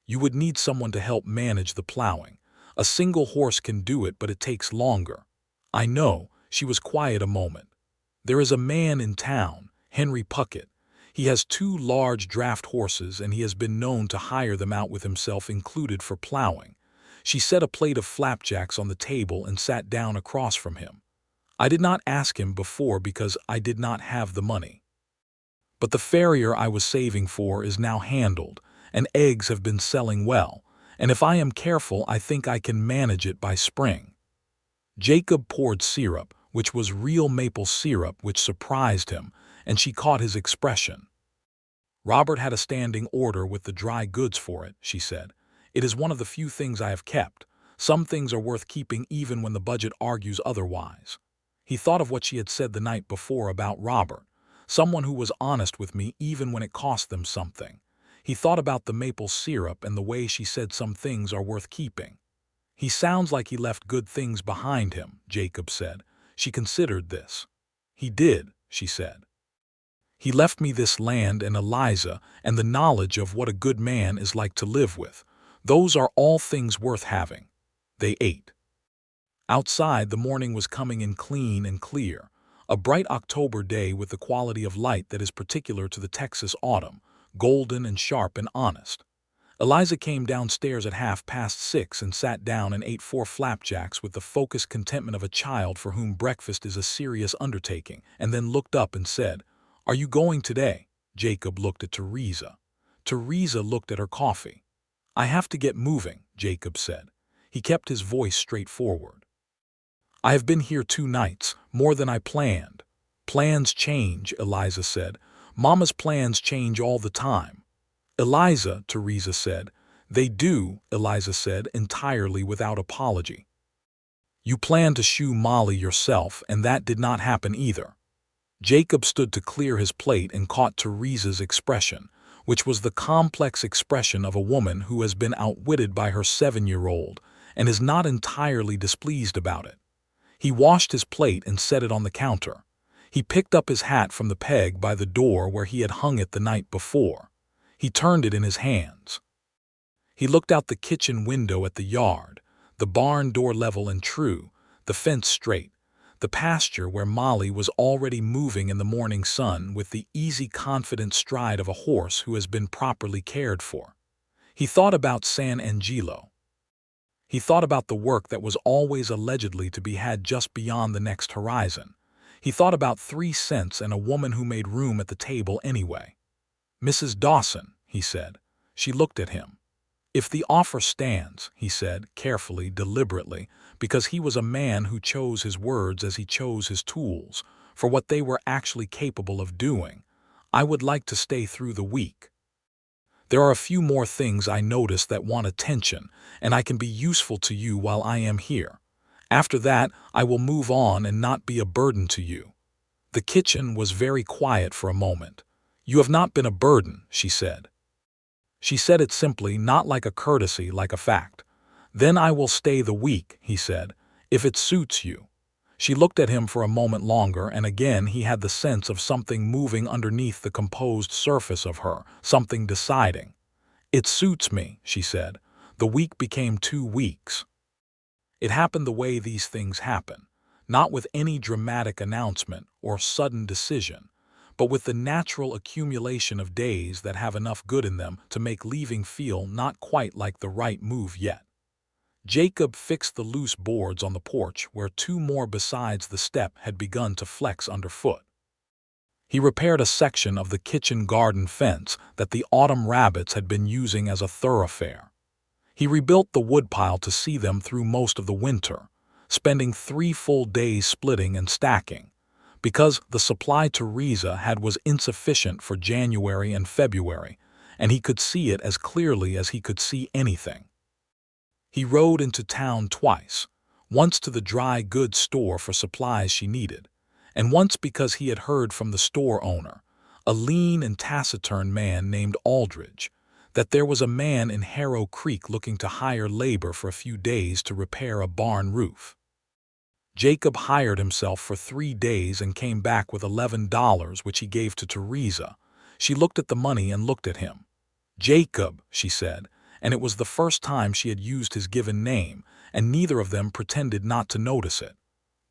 "You would need someone to help manage the plowing. A single horse can do it, but it takes longer." "I know." She was quiet a moment. "There is a man in town, Henry Puckett. He has 2 large draft horses, and he has been known to hire them out with himself included for plowing." She set a plate of flapjacks on the table and sat down across from him. "I did not ask him before because I did not have the money. But the farrier I was saving for is now handled, and eggs have been selling well, and if I am careful I think I can manage it by spring." Jacob poured syrup, which was real maple syrup, which surprised him, and she caught his expression. "Robert had a standing order with the dry goods for it," she said. "It is one of the few things I have kept. Some things are worth keeping even when the budget argues otherwise." He thought of what she had said the night before about Robert, someone who was honest with me even when it cost them something. He thought about the maple syrup and the way she said some things are worth keeping. "He sounds like he left good things behind him," Jacob said. She considered this. "He did," she said. "He left me this land and Eliza and the knowledge of what a good man is like to live with. Those are all things worth having." They ate. Outside, the morning was coming in clean and clear, a bright October day with the quality of light that is particular to the Texas autumn, golden and sharp and honest. Eliza came downstairs at 6:30 and sat down and ate 4 flapjacks with the focused contentment of a child for whom breakfast is a serious undertaking, and then looked up and said, "Are you going today?" Jacob looked at Theresa. Theresa looked at her coffee. "I have to get moving," Jacob said. He kept his voice straightforward. "I have been here 2 nights, more than I planned." "Plans change," Eliza said. "Mama's plans change all the time." "Eliza," Theresa said. "They do," Eliza said, entirely without apology. "You planned to shoe Molly yourself, and that did not happen either." Jacob stood to clear his plate and caught Theresa's expression, which was the complex expression of a woman who has been outwitted by her 7-year-old and is not entirely displeased about it. He washed his plate and set it on the counter. He picked up his hat from the peg by the door where he had hung it the night before. He turned it in his hands. He looked out the kitchen window at the yard, the barn door level and true, the fence straight, the pasture where Molly was already moving in the morning sun with the easy, confident stride of a horse who has been properly cared for. He thought about San Angelo. He thought about the work that was always allegedly to be had just beyond the next horizon. He thought about 3 cents and a woman who made room at the table anyway. "Mrs. Dawson," he said. She looked at him. "If the offer stands," he said, carefully, deliberately, because he was a man who chose his words as he chose his tools, for what they were actually capable of doing, "I would like to stay through the week. There are a few more things I notice that want attention, and I can be useful to you while I am here. After that, I will move on and not be a burden to you." The kitchen was very quiet for a moment. "You have not been a burden," she said. She said it simply, not like a courtesy, like a fact. "Then I will stay the week," he said, "if it suits you." She looked at him for a moment longer, and again he had the sense of something moving underneath the composed surface of her, something deciding. "It suits me," she said. The week became 2 weeks. It happened the way these things happen, not with any dramatic announcement or sudden decision, but with the natural accumulation of days that have enough good in them to make leaving feel not quite like the right move yet. Jacob fixed the loose boards on the porch where two more besides the step had begun to flex underfoot. He repaired a section of the kitchen garden fence that the autumn rabbits had been using as a thoroughfare. He rebuilt the woodpile to see them through most of the winter, spending 3 full days splitting and stacking, because the supply Theresa had was insufficient for January and February, and he could see it as clearly as he could see anything. He rode into town twice, once to the dry goods store for supplies she needed, and once because he had heard from the store owner, a lean and taciturn man named Aldridge, that there was a man in Harrow Creek looking to hire labor for a few days to repair a barn roof. Jacob hired himself for 3 days and came back with $11, which he gave to Theresa. She looked at the money and looked at him. "Jacob," she said, and it was the first time she had used his given name, and neither of them pretended not to notice it.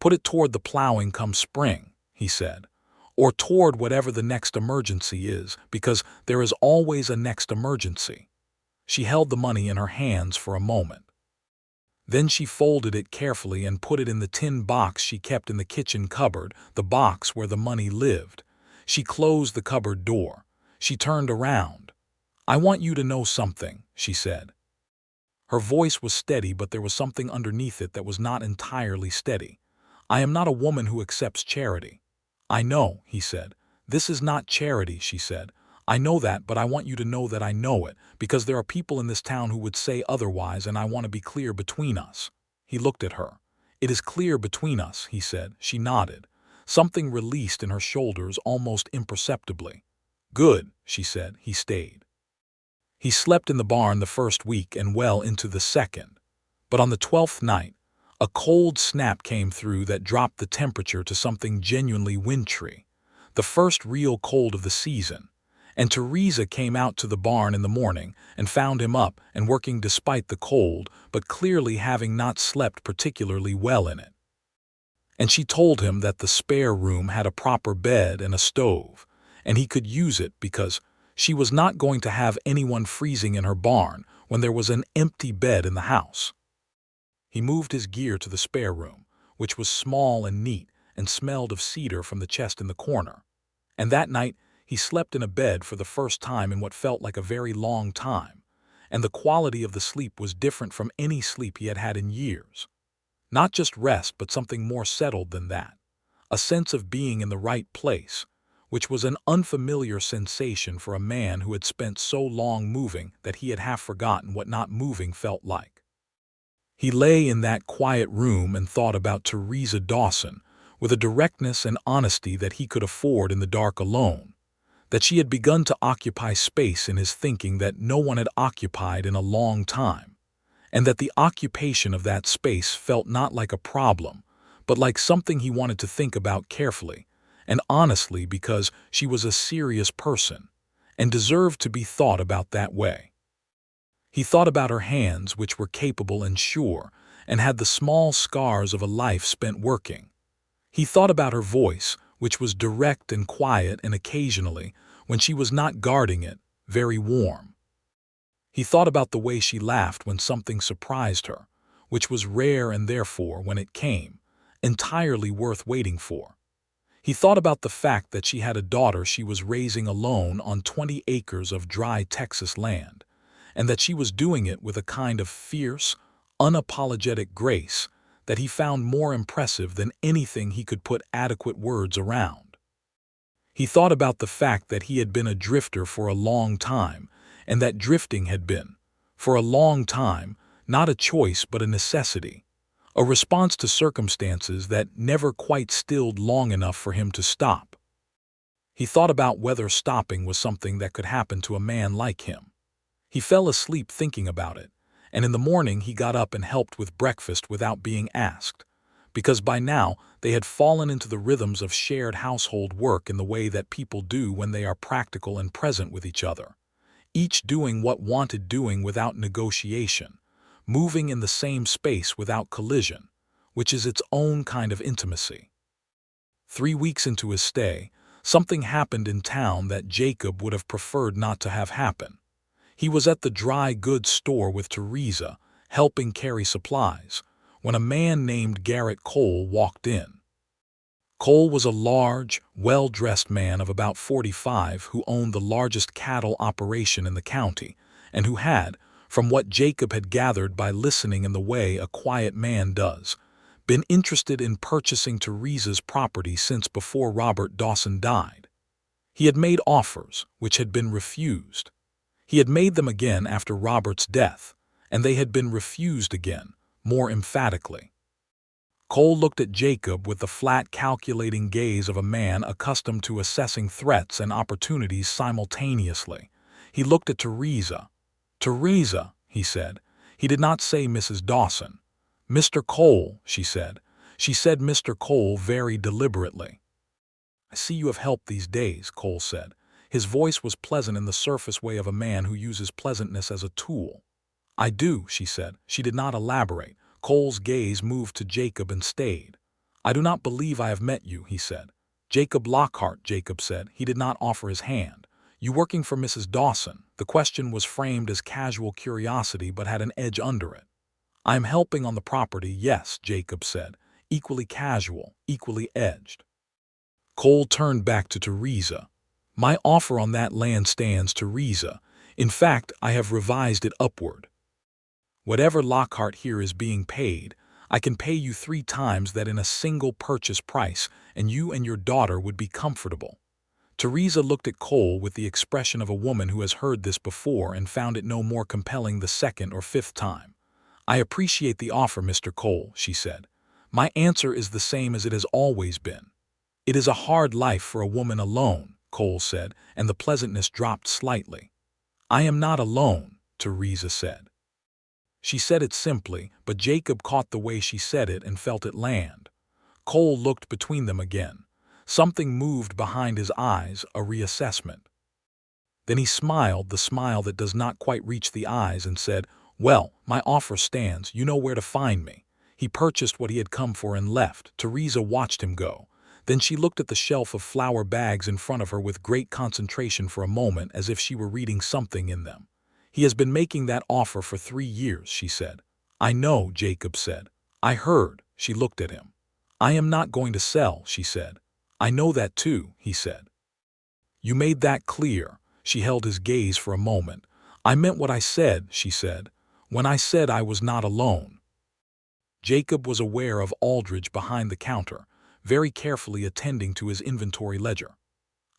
"Put it toward the plowing come spring," he said, "or toward whatever the next emergency is, because there is always a next emergency." She held the money in her hands for a moment. Then she folded it carefully and put it in the tin box she kept in the kitchen cupboard, the box where the money lived. She closed the cupboard door. She turned around. "I want you to know something," she said. Her voice was steady, but there was something underneath it that was not entirely steady. "I am not a woman who accepts charity." "I know," he said. "This is not charity," she said. "I know that, but I want you to know that I know it, because there are people in this town who would say otherwise, and I want to be clear between us." He looked at her. "It is clear between us," he said. She nodded. Something released in her shoulders almost imperceptibly. "Good," she said. He stayed. He slept in the barn the first week and well into the second. But on the 12th night, a cold snap came through that dropped the temperature to something genuinely wintry, the first real cold of the season. And Theresa came out to the barn in the morning and found him up and working despite the cold, but clearly having not slept particularly well in it. And she told him that the spare room had a proper bed and a stove, and he could use it because she was not going to have anyone freezing in her barn when there was an empty bed in the house. He moved his gear to the spare room, which was small and neat and smelled of cedar from the chest in the corner. And that night, he slept in a bed for the first time in what felt like a very long time, and the quality of the sleep was different from any sleep he had had in years. Not just rest, but something more settled than that, a sense of being in the right place, which was an unfamiliar sensation for a man who had spent so long moving that he had half forgotten what not moving felt like. He lay in that quiet room and thought about Theresa Dawson with a directness and honesty that he could afford in the dark alone, that she had begun to occupy space in his thinking that no one had occupied in a long time, and that the occupation of that space felt not like a problem, but like something he wanted to think about carefully and honestly, because she was a serious person and deserved to be thought about that way. He thought about her hands, which were capable and sure, and had the small scars of a life spent working. He thought about her voice, which was direct and quiet and occasionally, when she was not guarding it, very warm. He thought about the way she laughed when something surprised her, which was rare and therefore, when it came, entirely worth waiting for. He thought about the fact that she had a daughter she was raising alone on 20 acres of dry Texas land, and that she was doing it with a kind of fierce, unapologetic grace that he found more impressive than anything he could put adequate words around. He thought about the fact that he had been a drifter for a long time, and that drifting had been, for a long time, not a choice but a necessity, a response to circumstances that never quite stilled long enough for him to stop. He thought about whether stopping was something that could happen to a man like him. He fell asleep thinking about it, and in the morning he got up and helped with breakfast without being asked, because by now they had fallen into the rhythms of shared household work in the way that people do when they are practical and present with each other, each doing what wanted doing without negotiation, moving in the same space without collision, which is its own kind of intimacy. 3 weeks into his stay, Something happened in town that Jacob would have preferred not to have happen. He was at the dry goods store with Theresa, helping carry supplies, when a man named Garrett Cole walked in. Cole was a large, well-dressed man of about 45 who owned the largest cattle operation in the county, and who had, from what Jacob had gathered by listening in the way a quiet man does, been interested in purchasing Theresa's property since before Robert Dawson died. He had made offers, which had been refused. He had made them again after Robert's death, and they had been refused again, more emphatically. Cole looked at Jacob with the flat, calculating gaze of a man accustomed to assessing threats and opportunities simultaneously. He looked at Theresa. "Theresa," he said. He did not say Mrs. Dawson. "Mr. Cole," she said. She said Mr. Cole very deliberately. "I see you have helped these days," Cole said. His voice was pleasant in the surface way of a man who uses pleasantness as a tool. "I do," she said. She did not elaborate. Cole's gaze moved to Jacob and stayed. "I do not believe I have met you," he said. "Jacob Lockhart," Jacob said. He did not offer his hand. "You working for Mrs. Dawson?" The question was framed as casual curiosity but had an edge under it. "I am helping on the property, yes," Jacob said. Equally casual, equally edged. Cole turned back to Theresa. "My offer on that land stands, Theresa. In fact, I have revised it upward. Whatever Lockhart here is being paid, I can pay you 3 times that in a single purchase price, and you and your daughter would be comfortable." Theresa looked at Cole with the expression of a woman who has heard this before and found it no more compelling the 2nd or 5th time. "I appreciate the offer, Mr. Cole," she said. "My answer is the same as it has always been." "It is a hard life for a woman alone," Cole said, and the pleasantness dropped slightly. "I am not alone," Theresa said. She said it simply, but Jacob caught the way she said it and felt it land. Cole looked between them again. Something moved behind his eyes, a reassessment. Then he smiled, the smile that does not quite reach the eyes, and said, "Well, my offer stands. You know where to find me." He purchased what he had come for and left. Theresa watched him go. Then she looked at the shelf of flour bags in front of her with great concentration for a moment, as if she were reading something in them. "He has been making that offer for 3 years, she said. "I know," Jacob said. "I heard." She looked at him. "I am not going to sell," she said. "I know that too," he said. "You made that clear." She held his gaze for a moment. "I meant what I said," she said, "when I said I was not alone." Jacob was aware of Aldridge behind the counter, very carefully attending to his inventory ledger.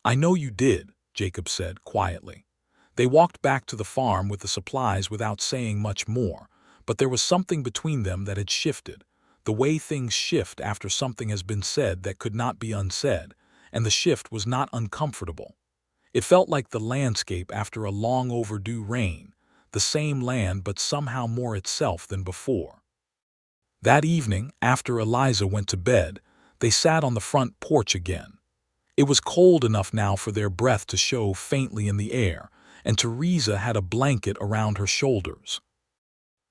"I know you did," Jacob said quietly. They walked back to the farm with the supplies without saying much more, but there was something between them that had shifted, the way things shift after something has been said that could not be unsaid, and the shift was not uncomfortable. It felt like the landscape after a long overdue rain, the same land but somehow more itself than before. That evening, after Eliza went to bed, they sat on the front porch again. It was cold enough now for their breath to show faintly in the air, and Theresa had a blanket around her shoulders.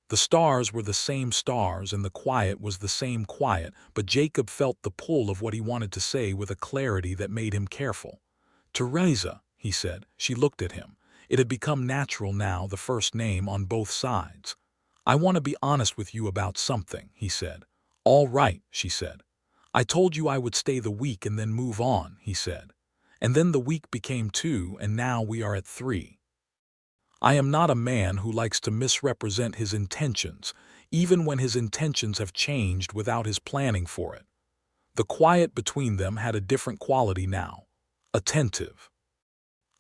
The stars were the same stars and the quiet was the same quiet, but Jacob felt the pull of what he wanted to say with a clarity that made him careful. "Theresa," he said. She looked at him. It had become natural now, the first name on both sides. "I want to be honest with you about something," he said. "All right," she said. "I told you I would stay the week and then move on," he said. "And then the week became 2 and now we are at 3. I am not a man who likes to misrepresent his intentions, even when his intentions have changed without his planning for it." The quiet between them had a different quality now. Attentive.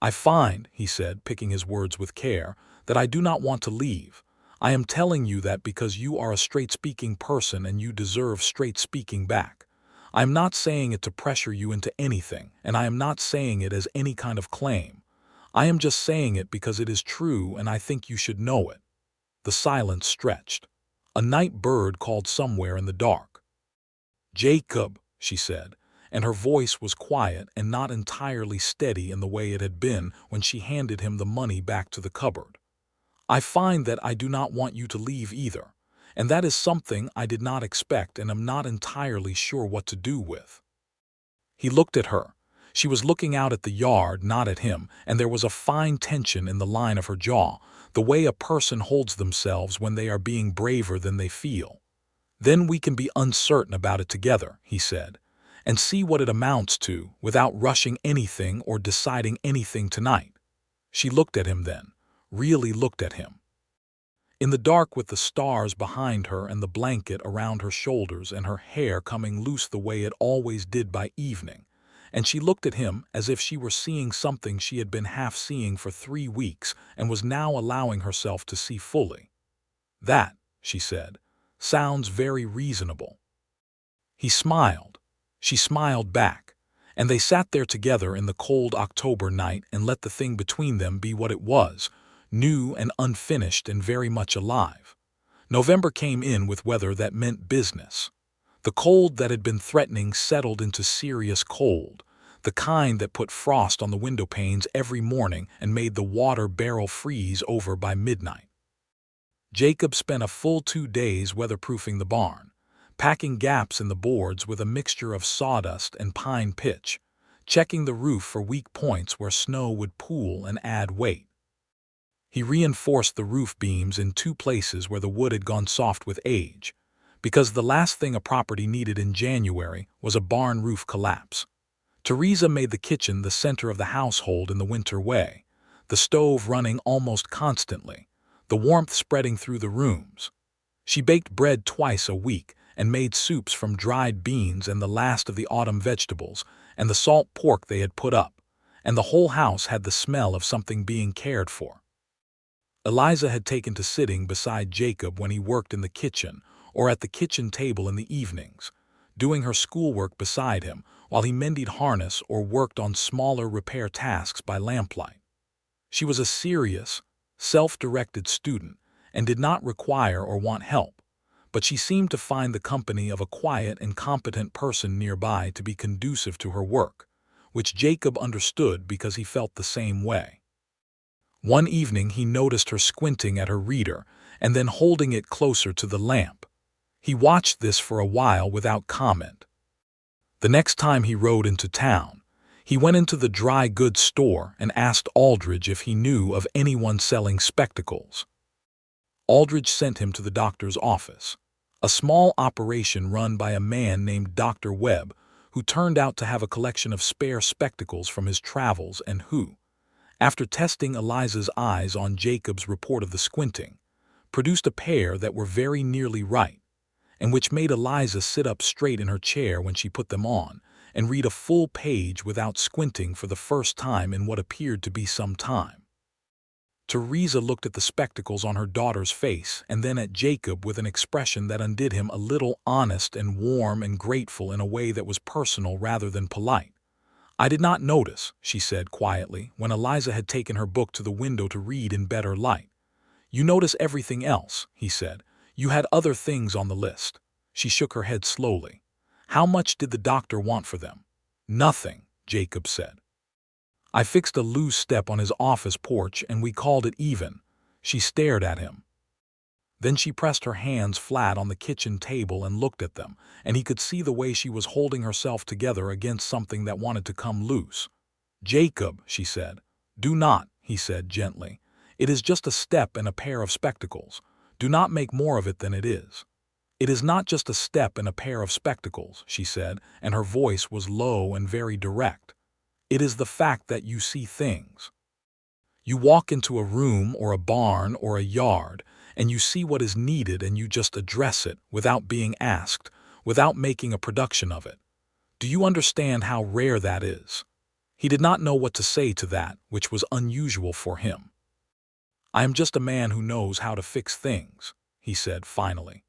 "I find," he said, picking his words with care, "that I do not want to leave. I am telling you that because you are a straight-speaking person and you deserve straight-speaking back. I am not saying it to pressure you into anything, and I am not saying it as any kind of claim. I am just saying it because it is true and I think you should know it." The silence stretched. A night bird called somewhere in the dark. "Jacob," she said, and her voice was quiet and not entirely steady in the way it had been when she handed him the money back to the cupboard. "I find that I do not want you to leave either, and that is something I did not expect and am not entirely sure what to do with." He looked at her. She was looking out at the yard, not at him, and there was a fine tension in the line of her jaw, the way a person holds themselves when they are being braver than they feel. "Then we can be uncertain about it together," he said, "and see what it amounts to without rushing anything or deciding anything tonight." She looked at him then, really looked at him. In the dark, with the stars behind her and the blanket around her shoulders and her hair coming loose the way it always did by evening, and she looked at him as if she were seeing something she had been half seeing for 3 weeks and was now allowing herself to see fully. "That," she said, "sounds very reasonable." He smiled. She smiled back, and they sat there together in the cold October night and let the thing between them be what it was, new and unfinished and very much alive. November came in with weather that meant business. The cold that had been threatening settled into serious cold, the kind that put frost on the window panes every morning and made the water barrel freeze over by midnight. Jacob spent a full 2 days weatherproofing the barn, packing gaps in the boards with a mixture of sawdust and pine pitch, checking the roof for weak points where snow would pool and add weight. He reinforced the roof beams in 2 places where the wood had gone soft with age, because the last thing a property needed in January was a barn roof collapse. Theresa made the kitchen the center of the household in the winter way, the stove running almost constantly, the warmth spreading through the rooms. She baked bread twice a week and made soups from dried beans and the last of the autumn vegetables and the salt pork they had put up, and the whole house had the smell of something being cared for. Eliza had taken to sitting beside Jacob when he worked in the kitchen or at the kitchen table in the evenings, doing her schoolwork beside him while he mended harness or worked on smaller repair tasks by lamplight. She was a serious, self-directed student and did not require or want help, but she seemed to find the company of a quiet and competent person nearby to be conducive to her work, which Jacob understood because he felt the same way. One evening he noticed her squinting at her reader and then holding it closer to the lamp. He watched this for a while without comment. The next time he rode into town, he went into the dry goods store and asked Aldridge if he knew of anyone selling spectacles. Aldridge sent him to the doctor's office, a small operation run by a man named Dr. Webb, who turned out to have a collection of spare spectacles from his travels and who, after testing Eliza's eyes on Jacob's report of the squinting, produced a pair that were very nearly right, and which made Eliza sit up straight in her chair when she put them on and read a full page without squinting for the first time in what appeared to be some time. Theresa looked at the spectacles on her daughter's face and then at Jacob with an expression that undid him a little, honest and warm and grateful in a way that was personal rather than polite. "I did not notice," she said quietly, when Eliza had taken her book to the window to read in better light. "You notice everything else," he said. "You had other things on the list." She shook her head slowly. "How much did the doctor want for them?" "Nothing," Jacob said. "I fixed a loose step on his office porch and we called it even." She stared at him. Then she pressed her hands flat on the kitchen table and looked at them, and he could see the way she was holding herself together against something that wanted to come loose. "Jacob," she said. "Do not," he said gently. "It is just a step and a pair of spectacles. Do not make more of it than it is." "It is not just a step and a pair of spectacles," she said, and her voice was low and very direct. "It is the fact that you see things. You walk into a room or a barn or a yard, and you see what is needed and you just address it without being asked, without making a production of it. Do you understand how rare that is?" He did not know what to say to that, which was unusual for him. "I am just a man who knows how to fix things," he said finally.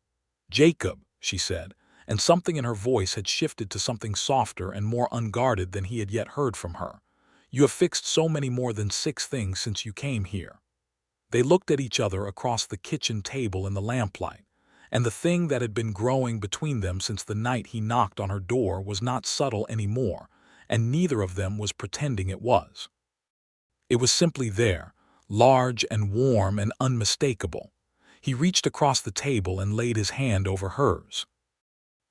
"Jacob," she said, and something in her voice had shifted to something softer and more unguarded than he had yet heard from her. "You have fixed so many more than 6 things since you came here." They looked at each other across the kitchen table in the lamplight, and the thing that had been growing between them since the night he knocked on her door was not subtle anymore, and neither of them was pretending it was. It was simply there, large and warm and unmistakable. He reached across the table and laid his hand over hers.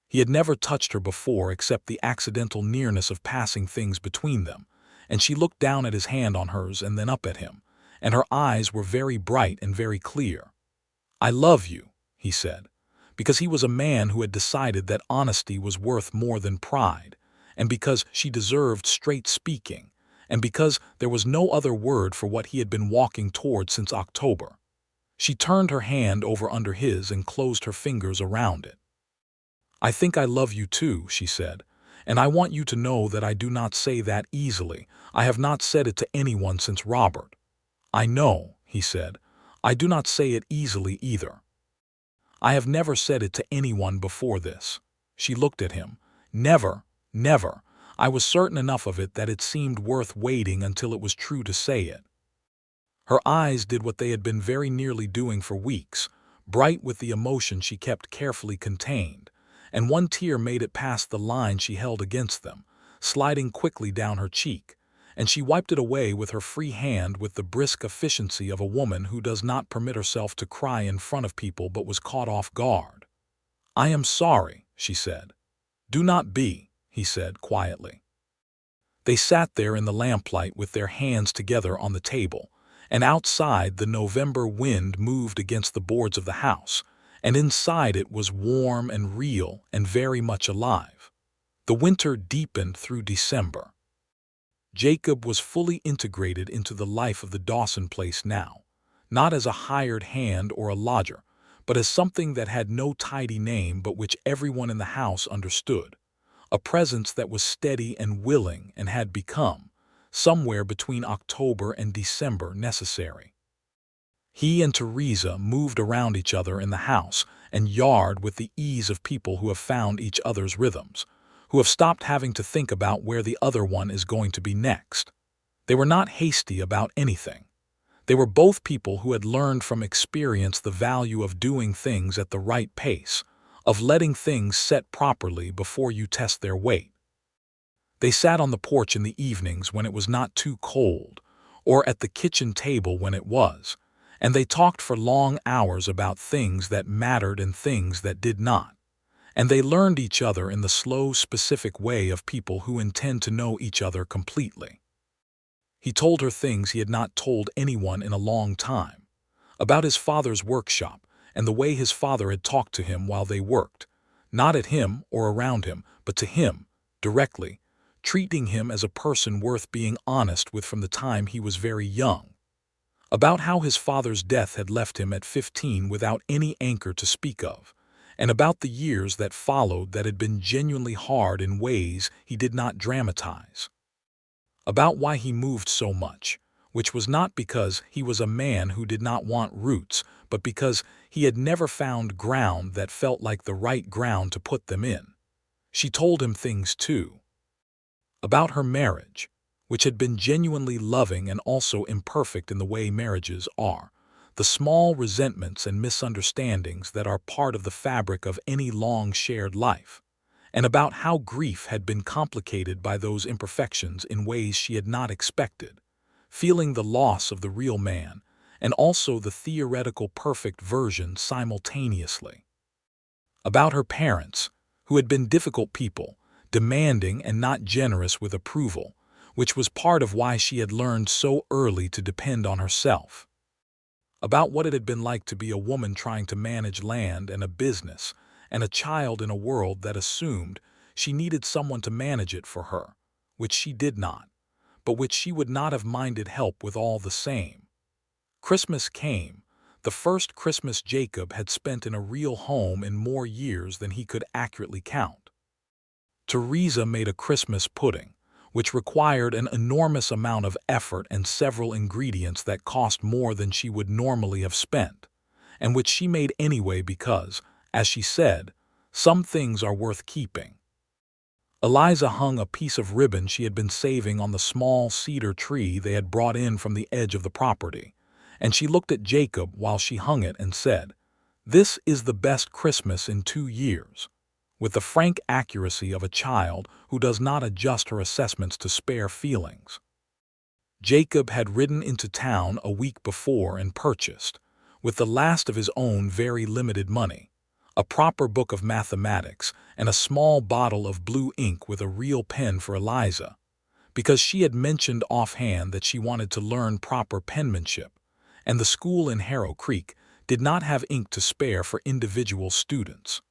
He had never touched her before except the accidental nearness of passing things between them, and she looked down at his hand on hers and then up at him, and her eyes were very bright and very clear. "I love you," he said, because he was a man who had decided that honesty was worth more than pride, and because she deserved straight speaking, and because there was no other word for what he had been walking toward since October. She turned her hand over under his and closed her fingers around it. "I think I love you too," she said, "and I want you to know that I do not say that easily. I have not said it to anyone since Robert." "I know," he said. "I do not say it easily either. I have never said it to anyone before this." She looked at him. "Never, never. I was certain enough of it that it seemed worth waiting until it was true to say it." Her eyes did what they had been very nearly doing for weeks, bright with the emotion she kept carefully contained, and one tear made it past the line she held against them, sliding quickly down her cheek, and she wiped it away with her free hand with the brisk efficiency of a woman who does not permit herself to cry in front of people but was caught off guard. "I am sorry," she said. "Do not be," he said quietly. They sat there in the lamplight with their hands together on the table, and outside the November wind moved against the boards of the house, and inside it was warm and real and very much alive. The winter deepened through December. Jacob was fully integrated into the life of the Dawson place now, not as a hired hand or a lodger, but as something that had no tidy name but which everyone in the house understood, a presence that was steady and willing and had become, somewhere between October and December, necessary. He and Theresa moved around each other in the house and yard with the ease of people who have found each other's rhythms, who have stopped having to think about where the other one is going to be next. They were not hasty about anything. They were both people who had learned from experience the value of doing things at the right pace, of letting things set properly before you test their weight. They sat on the porch in the evenings when it was not too cold, or at the kitchen table when it was, and they talked for long hours about things that mattered and things that did not. And they learned each other in the slow, specific way of people who intend to know each other completely. He told her things he had not told anyone in a long time, about his father's workshop and the way his father had talked to him while they worked, not at him or around him, but to him, directly, treating him as a person worth being honest with from the time he was very young. About how his father's death had left him at 15 without any anchor to speak of, and about the years that followed that had been genuinely hard in ways he did not dramatize. About why he moved so much, which was not because he was a man who did not want roots, but because he had never found ground that felt like the right ground to put them in. She told him things too. About her marriage, which had been genuinely loving and also imperfect in the way marriages are, the small resentments and misunderstandings that are part of the fabric of any long shared life, and about how grief had been complicated by those imperfections in ways she had not expected, feeling the loss of the real man and also the theoretical perfect version simultaneously. About her parents, who had been difficult people, demanding and not generous with approval, which was part of why she had learned so early to depend on herself. About what it had been like to be a woman trying to manage land and a business and a child in a world that assumed she needed someone to manage it for her, which she did not, but which she would not have minded help with all the same. Christmas came, the first Christmas Jacob had spent in a real home in more years than he could accurately count. Theresa made a Christmas pudding, which required an enormous amount of effort and several ingredients that cost more than she would normally have spent, and which she made anyway because, as she said, some things are worth keeping. Eliza hung a piece of ribbon she had been saving on the small cedar tree they had brought in from the edge of the property, and she looked at Jacob while she hung it and said, "This is the best Christmas in 2 years." With the frank accuracy of a child who does not adjust her assessments to spare feelings. Jacob had ridden into town a week before and purchased, with the last of his own very limited money, a proper book of mathematics, and a small bottle of blue ink with a real pen for Eliza, because she had mentioned offhand that she wanted to learn proper penmanship, and the school in Harrow Creek did not have ink to spare for individual students.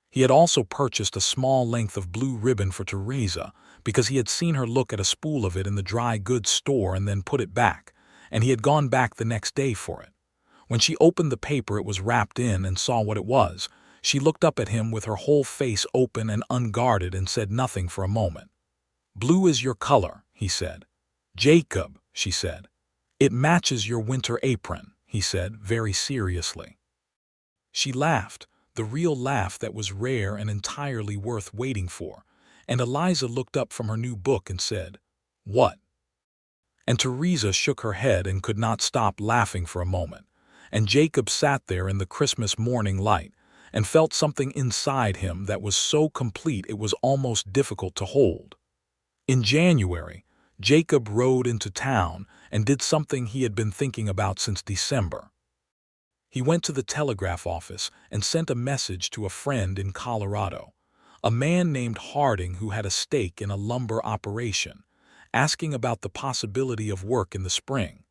He had also purchased a small length of blue ribbon for Theresa because he had seen her look at a spool of it in the dry goods store and then put it back, and he had gone back the next day for it. When she opened the paper it was wrapped in and saw what it was, she looked up at him with her whole face open and unguarded and said nothing for a moment. "Blue is your color," he said. "Jacob," she said. "It matches your winter apron," he said very seriously. She laughed, the real laugh that was rare and entirely worth waiting for, and Eliza looked up from her new book and said, "What?" And Theresa shook her head and could not stop laughing for a moment, and Jacob sat there in the Christmas morning light and felt something inside him that was so complete it was almost difficult to hold. In January, Jacob rode into town and did something he had been thinking about since December. He went to the telegraph office and sent a message to a friend in Colorado, a man named Harding who had a stake in a lumber operation, asking about the possibility of work in the spring,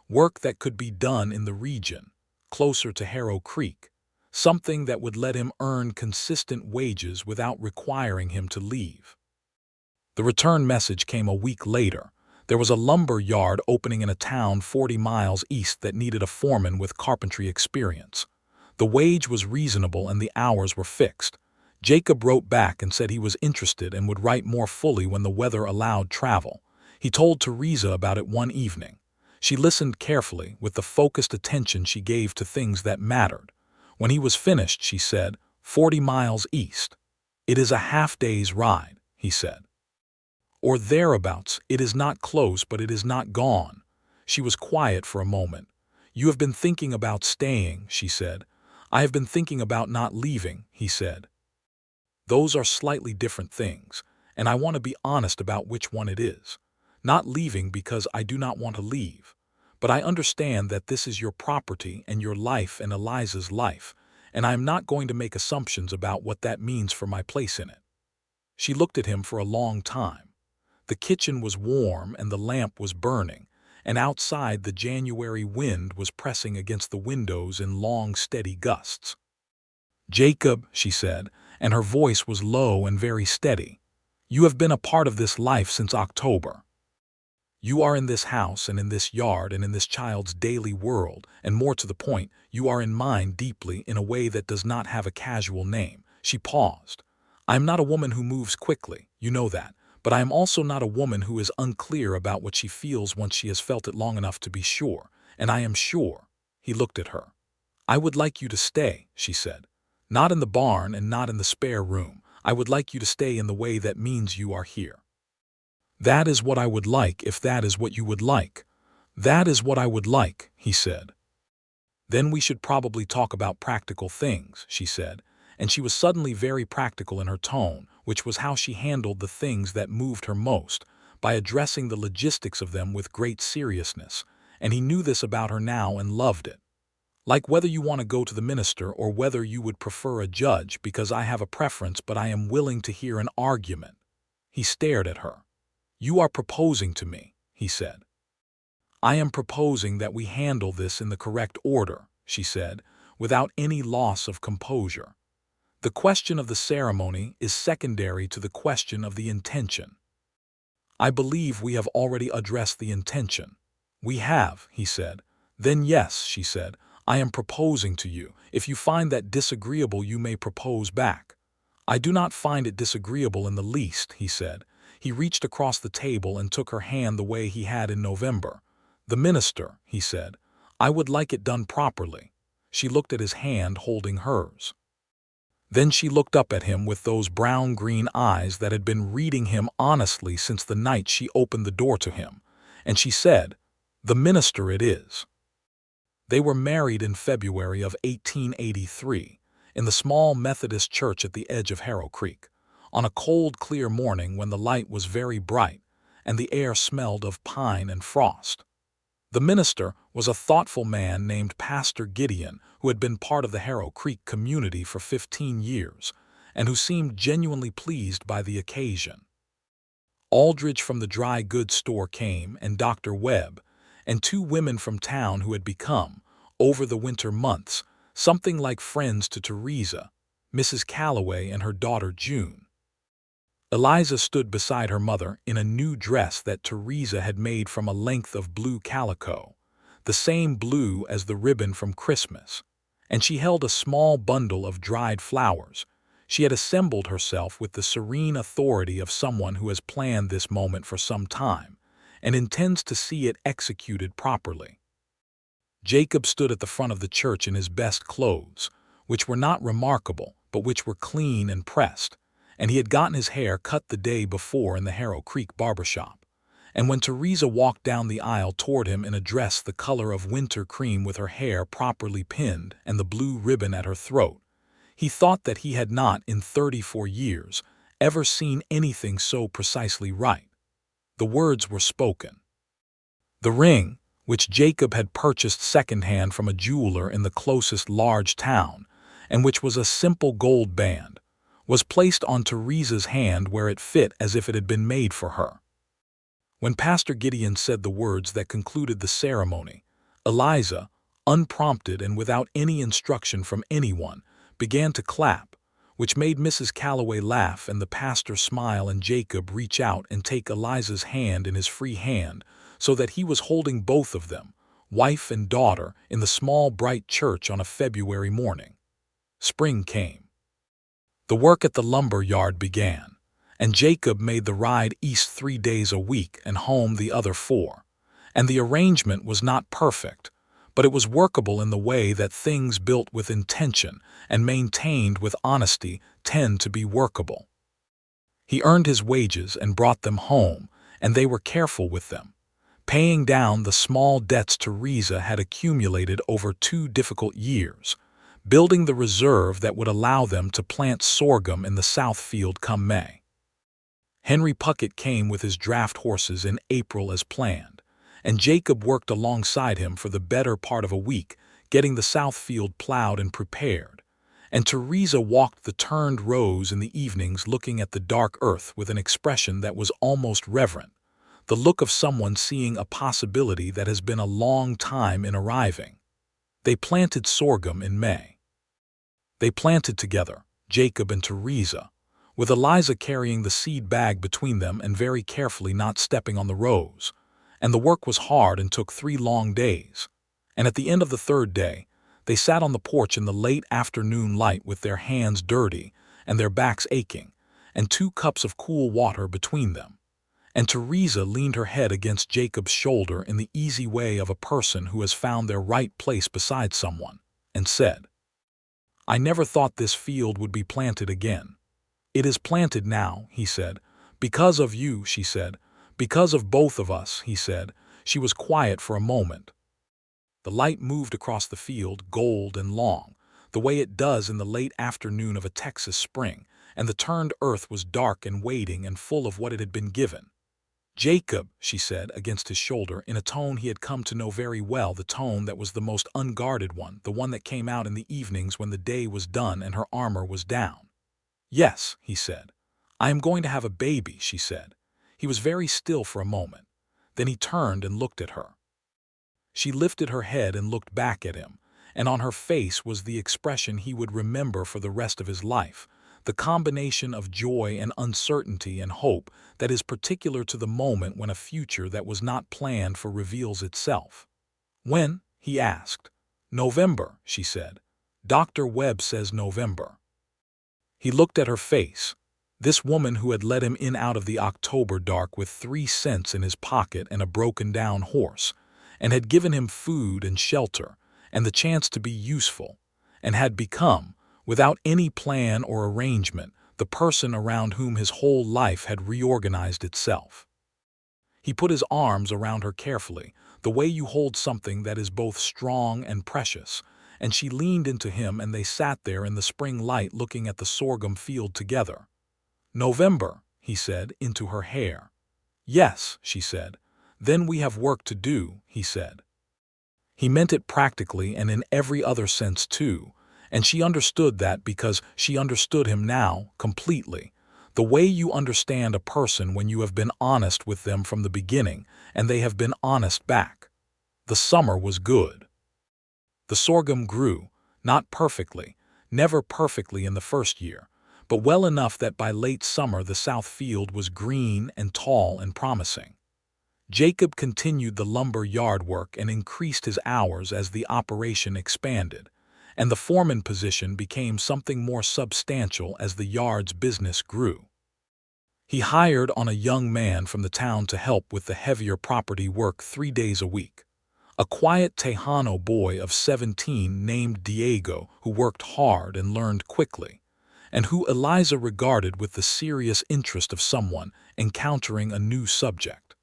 work that could be done in the region, closer to Harrow Creek, something that would let him earn consistent wages without requiring him to leave. The return message came a week later. There was a lumber yard opening in a town 40 miles east that needed a foreman with carpentry experience. The wage was reasonable and the hours were fixed. Jacob wrote back and said he was interested and would write more fully when the weather allowed travel. He told Theresa about it one evening. She listened carefully with the focused attention she gave to things that mattered. When he was finished, she said, 40 miles east. "It is a half-day's ride," he said. "Or thereabouts. It is not close, but it is not gone." She was quiet for a moment. "You have been thinking about staying," she said. "I have been thinking about not leaving," he said. "Those are slightly different things, and I want to be honest about which one it is. Not leaving because I do not want to leave. But I understand that this is your property and your life and Eliza's life, and I am not going to make assumptions about what that means for my place in it." She looked at him for a long time. The kitchen was warm and the lamp was burning, and outside the January wind was pressing against the windows in long, steady gusts. "Jacob," she said, and her voice was low and very steady, "you have been a part of this life since October. You are in this house and in this yard and in this child's daily world, and more to the point, you are in mine deeply in a way that does not have a casual name." She paused. "I am not a woman who moves quickly, you know that. But I am also not a woman who is unclear about what she feels once she has felt it long enough to be sure, and I am sure." He looked at her. "I would like you to stay," she said. "Not in the barn and not in the spare room. I would like you to stay in the way that means you are here." "That is what I would like if that is what you would like." "That is what I would like," he said. "Then we should probably talk about practical things," she said, and she was suddenly very practical in her tone, which was how she handled the things that moved her most, by addressing the logistics of them with great seriousness, and he knew this about her now and loved it. "Like whether you want to go to the minister or whether you would prefer a judge, because I have a preference but I am willing to hear an argument." He stared at her. "You are proposing to me," he said. "I am proposing that we handle this in the correct order," she said, without any loss of composure. "The question of the ceremony is secondary to the question of the intention." "I believe we have already addressed the intention." "We have," he said. "Then yes," she said, "I am proposing to you. If you find that disagreeable, you may propose back." "I do not find it disagreeable in the least," he said. He reached across the table and took her hand the way he had in November. "The minister," he said. "I would like it done properly." She looked at his hand holding hers. Then she looked up at him with those brown-green eyes that had been reading him honestly since the night she opened the door to him, and she said, "The minister it is." They were married in February of 1883, in the small Methodist church at the edge of Harrow Creek, on a cold, clear morning when the light was very bright and the air smelled of pine and frost. The minister was a thoughtful man named Pastor Gideon, who had been part of the Harrow Creek community for 15 years, and who seemed genuinely pleased by the occasion. Aldridge from the dry goods store came, and Dr. Webb, and two women from town who had become, over the winter months, something like friends to Theresa, Mrs. Calloway and her daughter June. Eliza stood beside her mother in a new dress that Theresa had made from a length of blue calico, the same blue as the ribbon from Christmas, and she held a small bundle of dried flowers. She had assembled herself with the serene authority of someone who has planned this moment for some time and intends to see it executed properly. Jacob stood at the front of the church in his best clothes, which were not remarkable, but which were clean and pressed, and he had gotten his hair cut the day before in the Harrow Creek barbershop. And when Theresa walked down the aisle toward him in a dress the color of winter cream with her hair properly pinned and the blue ribbon at her throat, he thought that he had not, in 34 years, ever seen anything so precisely right. The words were spoken. The ring, which Jacob had purchased second-hand from a jeweler in the closest large town, and which was a simple gold band, was placed on Theresa's hand where it fit as if it had been made for her. When Pastor Gideon said the words that concluded the ceremony, Eliza, unprompted and without any instruction from anyone, began to clap, which made Mrs. Calloway laugh and the pastor smile and Jacob reach out and take Eliza's hand in his free hand so that he was holding both of them, wife and daughter, in the small bright church on a February morning. Spring came. The work at the lumber yard began, and Jacob made the ride east 3 days a week and home the other 4, and the arrangement was not perfect, but it was workable in the way that things built with intention and maintained with honesty tend to be workable. He earned his wages and brought them home, and they were careful with them, paying down the small debts Theresa had accumulated over 2 difficult years, building the reserve that would allow them to plant sorghum in the south field come May. Henry Puckett came with his draft horses in April as planned, and Jacob worked alongside him for the better part of a week, getting the south field plowed and prepared, and Theresa walked the turned rows in the evenings looking at the dark earth with an expression that was almost reverent, the look of someone seeing a possibility that has been a long time in arriving. They planted sorghum in May. They planted together, Jacob and Theresa, with Eliza carrying the seed bag between them and very carefully not stepping on the rows, and the work was hard and took 3 long days, and at the end of the 3rd day, they sat on the porch in the late afternoon light with their hands dirty and their backs aching, and 2 cups of cool water between them, and Theresa leaned her head against Jacob's shoulder in the easy way of a person who has found their right place beside someone, and said, "I never thought this field would be planted again. It is planted now," he said. "Because of you," she said. "Because of both of us," he said. She was quiet for a moment. The light moved across the field, gold and long, the way it does in the late afternoon of a Texas spring, and the turned earth was dark and waiting and full of what it had been given. "Jacob," she said, against his shoulder, in a tone he had come to know very well, the tone that was the most unguarded one, the one that came out in the evenings when the day was done and her armor was down. "Yes," he said. "I am going to have a baby," she said. He was very still for a moment. Then he turned and looked at her. She lifted her head and looked back at him, and on her face was the expression he would remember for the rest of his life, the combination of joy and uncertainty and hope that is particular to the moment when a future that was not planned for reveals itself. "When?" he asked. "November," she said. "Dr. Webb says November." He looked at her face, this woman who had let him in out of the October dark with 3 cents in his pocket and a broken-down horse, and had given him food and shelter and the chance to be useful, and had become, without any plan or arrangement, the person around whom his whole life had reorganized itself. He put his arms around her carefully, the way you hold something that is both strong and precious, and she leaned into him and they sat there in the spring light looking at the sorghum field together. "November," he said, into her hair. "Yes," she said. "Then we have work to do," he said. He meant it practically and in every other sense too, and she understood that because she understood him now, completely. The way you understand a person when you have been honest with them from the beginning, and they have been honest back. The summer was good. The sorghum grew, not perfectly, never perfectly in the first year, but well enough that by late summer the south field was green and tall and promising. Jacob continued the lumber yard work and increased his hours as the operation expanded, and the foreman position became something more substantial as the yard's business grew. He hired on a young man from the town to help with the heavier property work 3 days a week. A quiet Tejano boy of 17 named Diego who worked hard and learned quickly, and who Eliza regarded with the serious interest of someone encountering a new subject.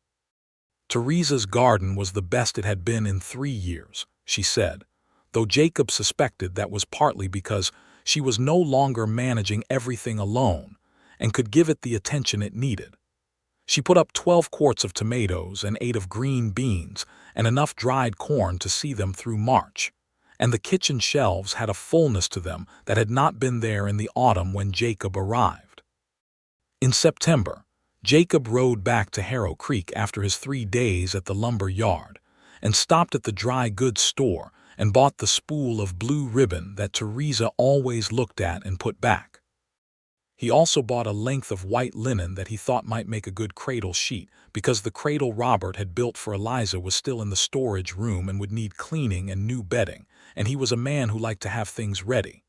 Theresa's garden was the best it had been in 3 years, she said, though Jacob suspected that was partly because she was no longer managing everything alone and could give it the attention it needed. She put up 12 quarts of tomatoes and 8 of green beans and enough dried corn to see them through March, and the kitchen shelves had a fullness to them that had not been there in the autumn when Jacob arrived. In September, Jacob rode back to Harrow Creek after his 3 days at the lumber yard and stopped at the dry goods store and bought the spool of blue ribbon that Theresa always looked at and put back. He also bought a length of white linen that he thought might make a good cradle sheet because the cradle Robert had built for Eliza was still in the storage room and would need cleaning and new bedding, and he was a man who liked to have things ready.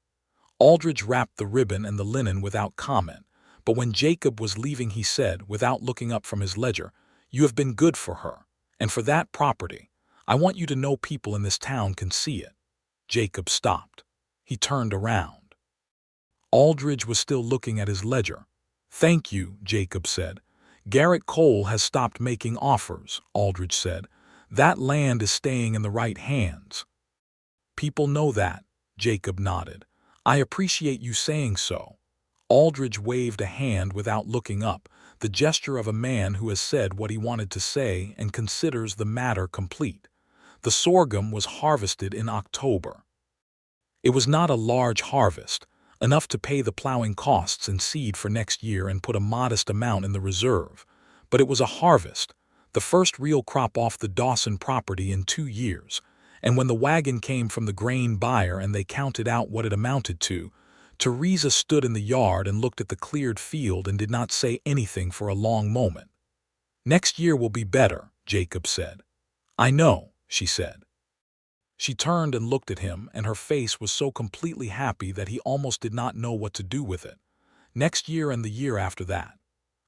Aldridge wrapped the ribbon and the linen without comment, but when Jacob was leaving he said, without looking up from his ledger, "You have been good for her, and for that property. I want you to know people in this town can see it." Jacob stopped. He turned around. Aldridge was still looking at his ledger. "Thank you," Jacob said. "Garrett Cole has stopped making offers," Aldridge said. "That land is staying in the right hands." "People know that," Jacob nodded. "I appreciate you saying so." Aldridge waved a hand without looking up, the gesture of a man who has said what he wanted to say and considers the matter complete. The sorghum was harvested in October. It was not a large harvest, enough to pay the plowing costs and seed for next year and put a modest amount in the reserve, but it was a harvest, the first real crop off the Dawson property in 2 years, and when the wagon came from the grain buyer and they counted out what it amounted to, Theresa stood in the yard and looked at the cleared field and did not say anything for a long moment. "Next year will be better," Jacob said. "I know," she said. She turned and looked at him, and her face was so completely happy that he almost did not know what to do with it. "Next year and the year after that."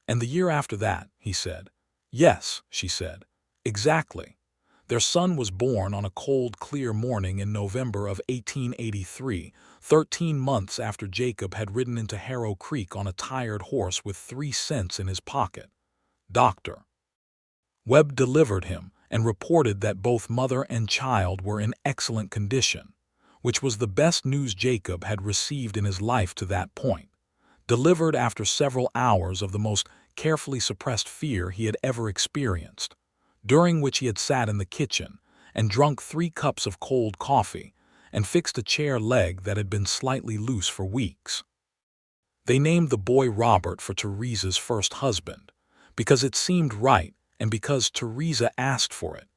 "And the year after that," he said. "Yes," she said. "Exactly." Their son was born on a cold, clear morning in November of 1883, 13 months after Jacob had ridden into Harrow Creek on a tired horse with 3 cents in his pocket. Dr. Webb delivered him and reported that both mother and child were in excellent condition, which was the best news Jacob had received in his life to that point, delivered after several hours of the most carefully suppressed fear he had ever experienced, during which he had sat in the kitchen and drunk 3 cups of cold coffee and fixed a chair leg that had been slightly loose for weeks. They named the boy Robert for Theresa's first husband, because it seemed right and because Theresa asked for it,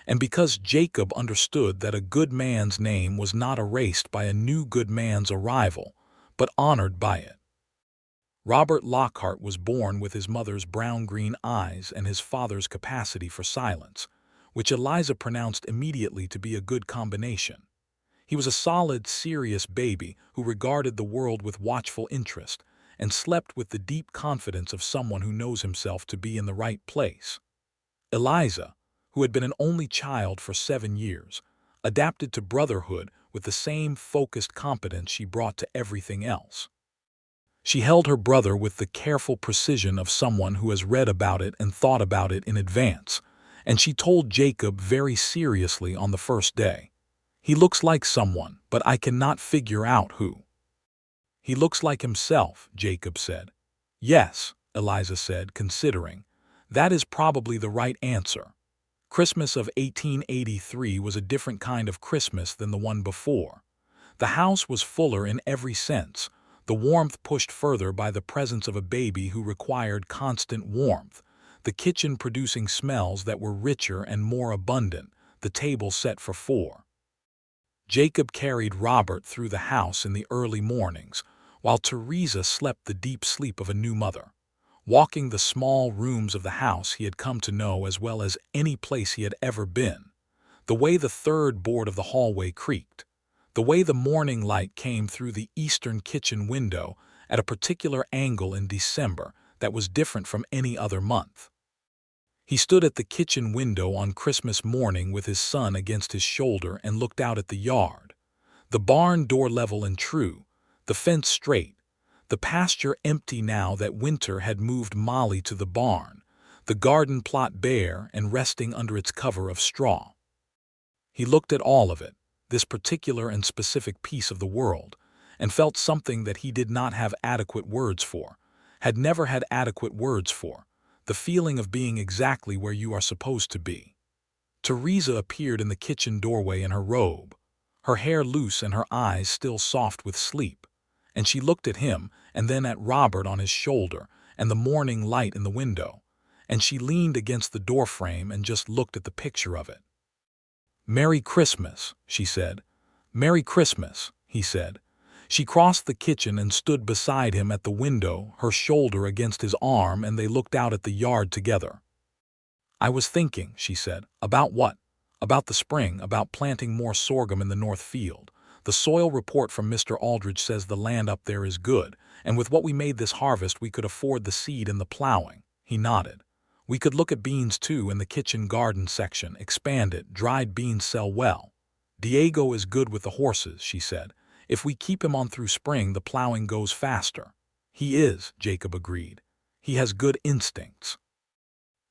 and because Jacob understood that a good man's name was not erased by a new good man's arrival, but honored by it. Robert Lockhart was born with his mother's brown-green eyes and his father's capacity for silence, which Eliza pronounced immediately to be a good combination. He was a solid, serious baby who regarded the world with watchful interest and slept with the deep confidence of someone who knows himself to be in the right place. Eliza, who had been an only child for 7 years, adapted to brotherhood with the same focused competence she brought to everything else. She held her brother with the careful precision of someone who has read about it and thought about it in advance, and she told Jacob very seriously on the first day, "He looks like someone, but I cannot figure out who." "He looks like himself," Jacob said. "Yes," Eliza said, considering. "That is probably the right answer." Christmas of 1883 was a different kind of Christmas than the one before. The house was fuller in every sense, the warmth pushed further by the presence of a baby who required constant warmth, the kitchen producing smells that were richer and more abundant, the table set for four. Jacob carried Robert through the house in the early mornings, while Theresa slept the deep sleep of a new mother. Walking the small rooms of the house he had come to know as well as any place he had ever been, the way the third board of the hallway creaked, the way the morning light came through the eastern kitchen window at a particular angle in December that was different from any other month. He stood at the kitchen window on Christmas morning with his son against his shoulder and looked out at the yard. The barn door level and true, the fence straight, the pasture empty now that winter had moved Molly to the barn, the garden plot bare and resting under its cover of straw. He looked at all of it, this particular and specific piece of the world, and felt something that he did not have adequate words for, had never had adequate words for, the feeling of being exactly where you are supposed to be. Theresa appeared in the kitchen doorway in her robe, her hair loose and her eyes still soft with sleep, and she looked at him and then at Robert on his shoulder and the morning light in the window, and she leaned against the doorframe and just looked at the picture of it. "Merry Christmas," she said. "Merry Christmas," he said. She crossed the kitchen and stood beside him at the window, her shoulder against his arm, and they looked out at the yard together. "I was thinking," she said. "About what?" "About the spring, about planting more sorghum in the north field. The soil report from Mr. Aldridge says the land up there is good, and with what we made this harvest we could afford the seed and the plowing." He nodded. "We could look at beans too in the kitchen garden section, expand it, dried beans sell well. Diego is good with the horses," she said. "If we keep him on through spring the plowing goes faster." "He is," Jacob agreed. "He has good instincts."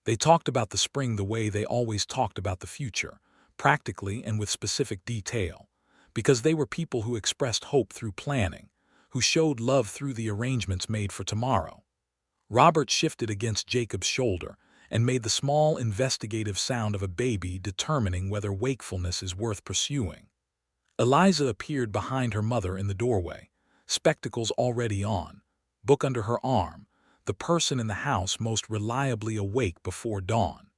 They talked about the spring the way they always talked about the future, practically and with specific detail, because they were people who expressed hope through planning, who showed love through the arrangements made for tomorrow. Robert shifted against Jacob's shoulder and made the small investigative sound of a baby determining whether wakefulness is worth pursuing. Eliza appeared behind her mother in the doorway, spectacles already on, book under her arm, the person in the house most reliably awake before dawn.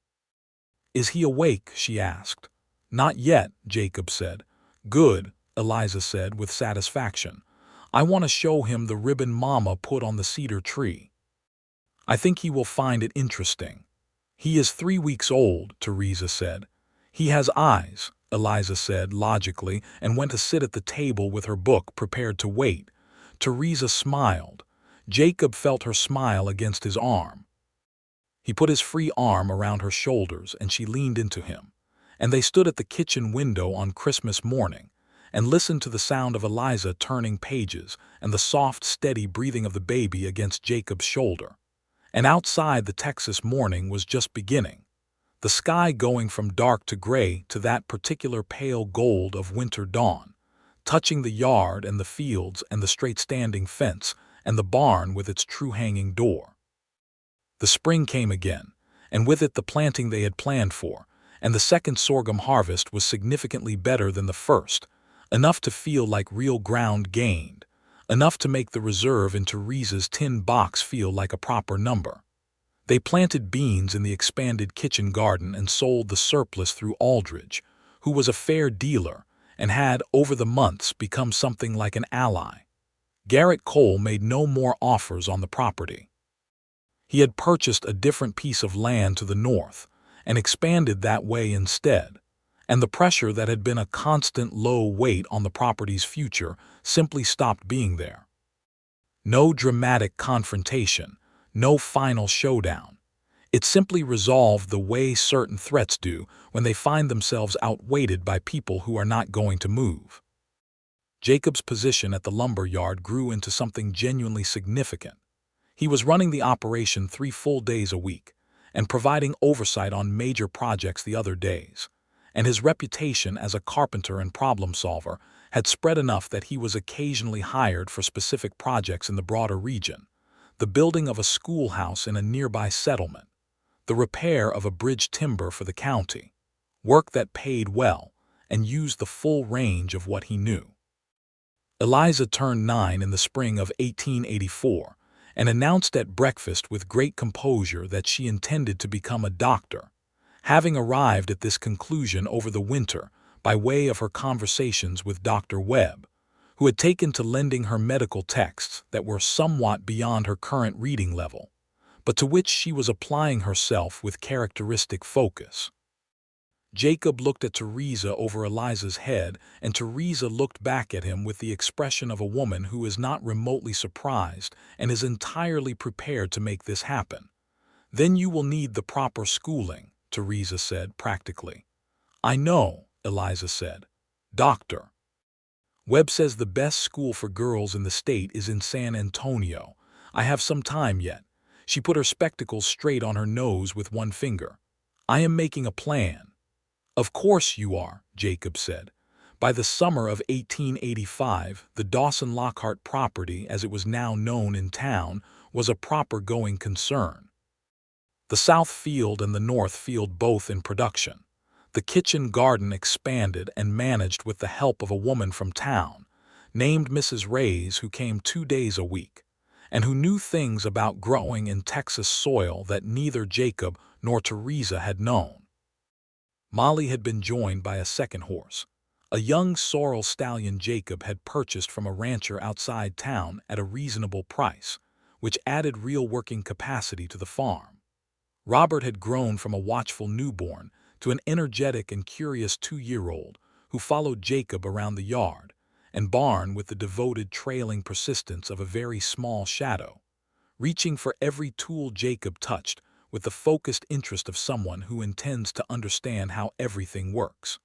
"Is he awake?" she asked. "Not yet," Jacob said. "Good," Eliza said with satisfaction. "I want to show him the ribbon Mama put on the cedar tree. I think he will find it interesting." "He is 3 weeks old," Theresa said. "He has eyes," Eliza said logically, and went to sit at the table with her book, prepared to wait. Theresa smiled. Jacob felt her smile against his arm. He put his free arm around her shoulders and she leaned into him, and they stood at the kitchen window on Christmas morning and listened to the sound of Eliza turning pages and the soft, steady breathing of the baby against Jacob's shoulder. And outside the Texas morning was just beginning, the sky going from dark to gray to that particular pale gold of winter dawn, touching the yard and the fields and the straight-standing fence and the barn with its true hanging door. The spring came again, and with it the planting they had planned for, and the second sorghum harvest was significantly better than the first, enough to feel like real ground gained, enough to make the reserve in Theresa's tin box feel like a proper number. They planted beans in the expanded kitchen garden and sold the surplus through Aldridge, who was a fair dealer and had, over the months, become something like an ally. Garrett Cole made no more offers on the property. He had purchased a different piece of land to the north and expanded that way instead, and the pressure that had been a constant low weight on the property's future simply stopped being there. No dramatic confrontation, no final showdown. It simply resolved the way certain threats do when they find themselves outweighted by people who are not going to move. Jacob's position at the lumber yard grew into something genuinely significant. He was running the operation 3 full days a week and providing oversight on major projects the other days, and his reputation as a carpenter and problem solver had spread enough that he was occasionally hired for specific projects in the broader region: the building of a schoolhouse in a nearby settlement, the repair of a bridge timber for the county, work that paid well, and used the full range of what he knew. Eliza turned 9 in the spring of 1884 and announced at breakfast with great composure that she intended to become a doctor, having arrived at this conclusion over the winter by way of her conversations with Dr. Webb, who had taken to lending her medical texts that were somewhat beyond her current reading level, but to which she was applying herself with characteristic focus. Jacob looked at Theresa over Eliza's head, and Theresa looked back at him with the expression of a woman who is not remotely surprised and is entirely prepared to make this happen. "Then you will need the proper schooling," Theresa said practically. "I know," Eliza said. "Doctor Webb says the best school for girls in the state is in San Antonio. I have some time yet." She put her spectacles straight on her nose with one finger. "I am making a plan." "Of course you are," Jacob said. By the summer of 1885, the Dawson Lockhart property, as it was now known in town, was a proper going concern. The south field and the north field both in production. The kitchen garden expanded and managed with the help of a woman from town, named Mrs. Reyes, who came 2 days a week, and who knew things about growing in Texas soil that neither Jacob nor Theresa had known. Molly had been joined by a second horse, a young sorrel stallion Jacob had purchased from a rancher outside town at a reasonable price, which added real working capacity to the farm. Robert had grown from a watchful newborn to an energetic and curious 2-year-old who followed Jacob around the yard and barn with the devoted trailing persistence of a very small shadow, reaching for every tool Jacob touched with the focused interest of someone who intends to understand how everything works.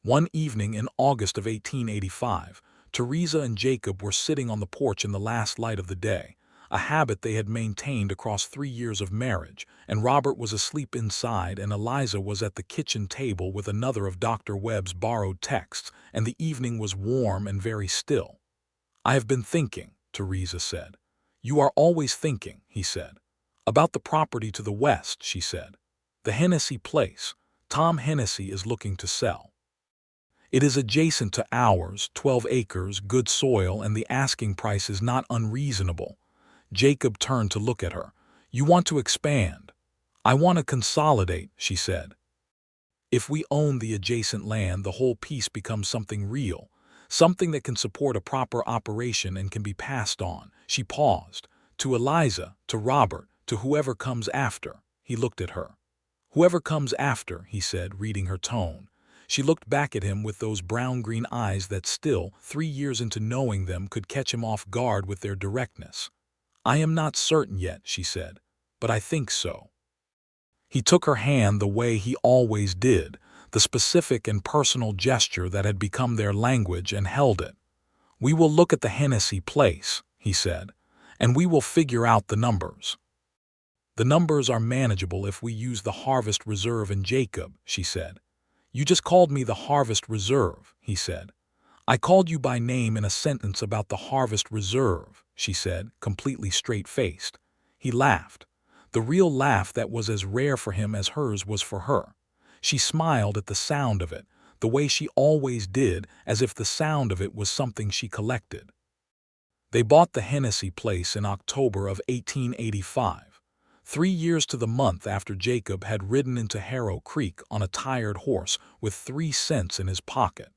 One evening in August of 1885, Theresa and Jacob were sitting on the porch in the last light of the day, a habit they had maintained across 3 years of marriage, and Robert was asleep inside and Eliza was at the kitchen table with another of Dr. Webb's borrowed texts, and the evening was warm and very still. "I have been thinking," Theresa said. "You are always thinking," he said. "About the property to the west," she said. "The Hennessy place. Tom Hennessy is looking to sell. It is adjacent to ours, 12 acres, good soil, and the asking price is not unreasonable." Jacob turned to look at her. "You want to expand." "I want to consolidate," she said. "If we own the adjacent land, the whole piece becomes something real, something that can support a proper operation and can be passed on." She paused. "To Eliza, to Robert, to whoever comes after." He looked at her. "Whoever comes after," he said, reading her tone. She looked back at him with those brown-green eyes that still, 3 years into knowing them, could catch him off guard with their directness. "I am not certain yet," she said, "but I think so." He took her hand the way he always did, the specific and personal gesture that had become their language, and held it. "We will look at the Hennessy place," he said, "and we will figure out the numbers." "The numbers are manageable if we use the Harvest Reserve in Jacob," she said. "You just called me the Harvest Reserve," he said. "I called you by name in a sentence about the Harvest Reserve," she said, completely straight-faced. He laughed. The real laugh that was as rare for him as hers was for her. She smiled at the sound of it, the way she always did, as if the sound of it was something she collected. They bought the Hennessy place in October of 1885. 3 years to the month after Jacob had ridden into Harrow Creek on a tired horse with 3 cents in his pocket.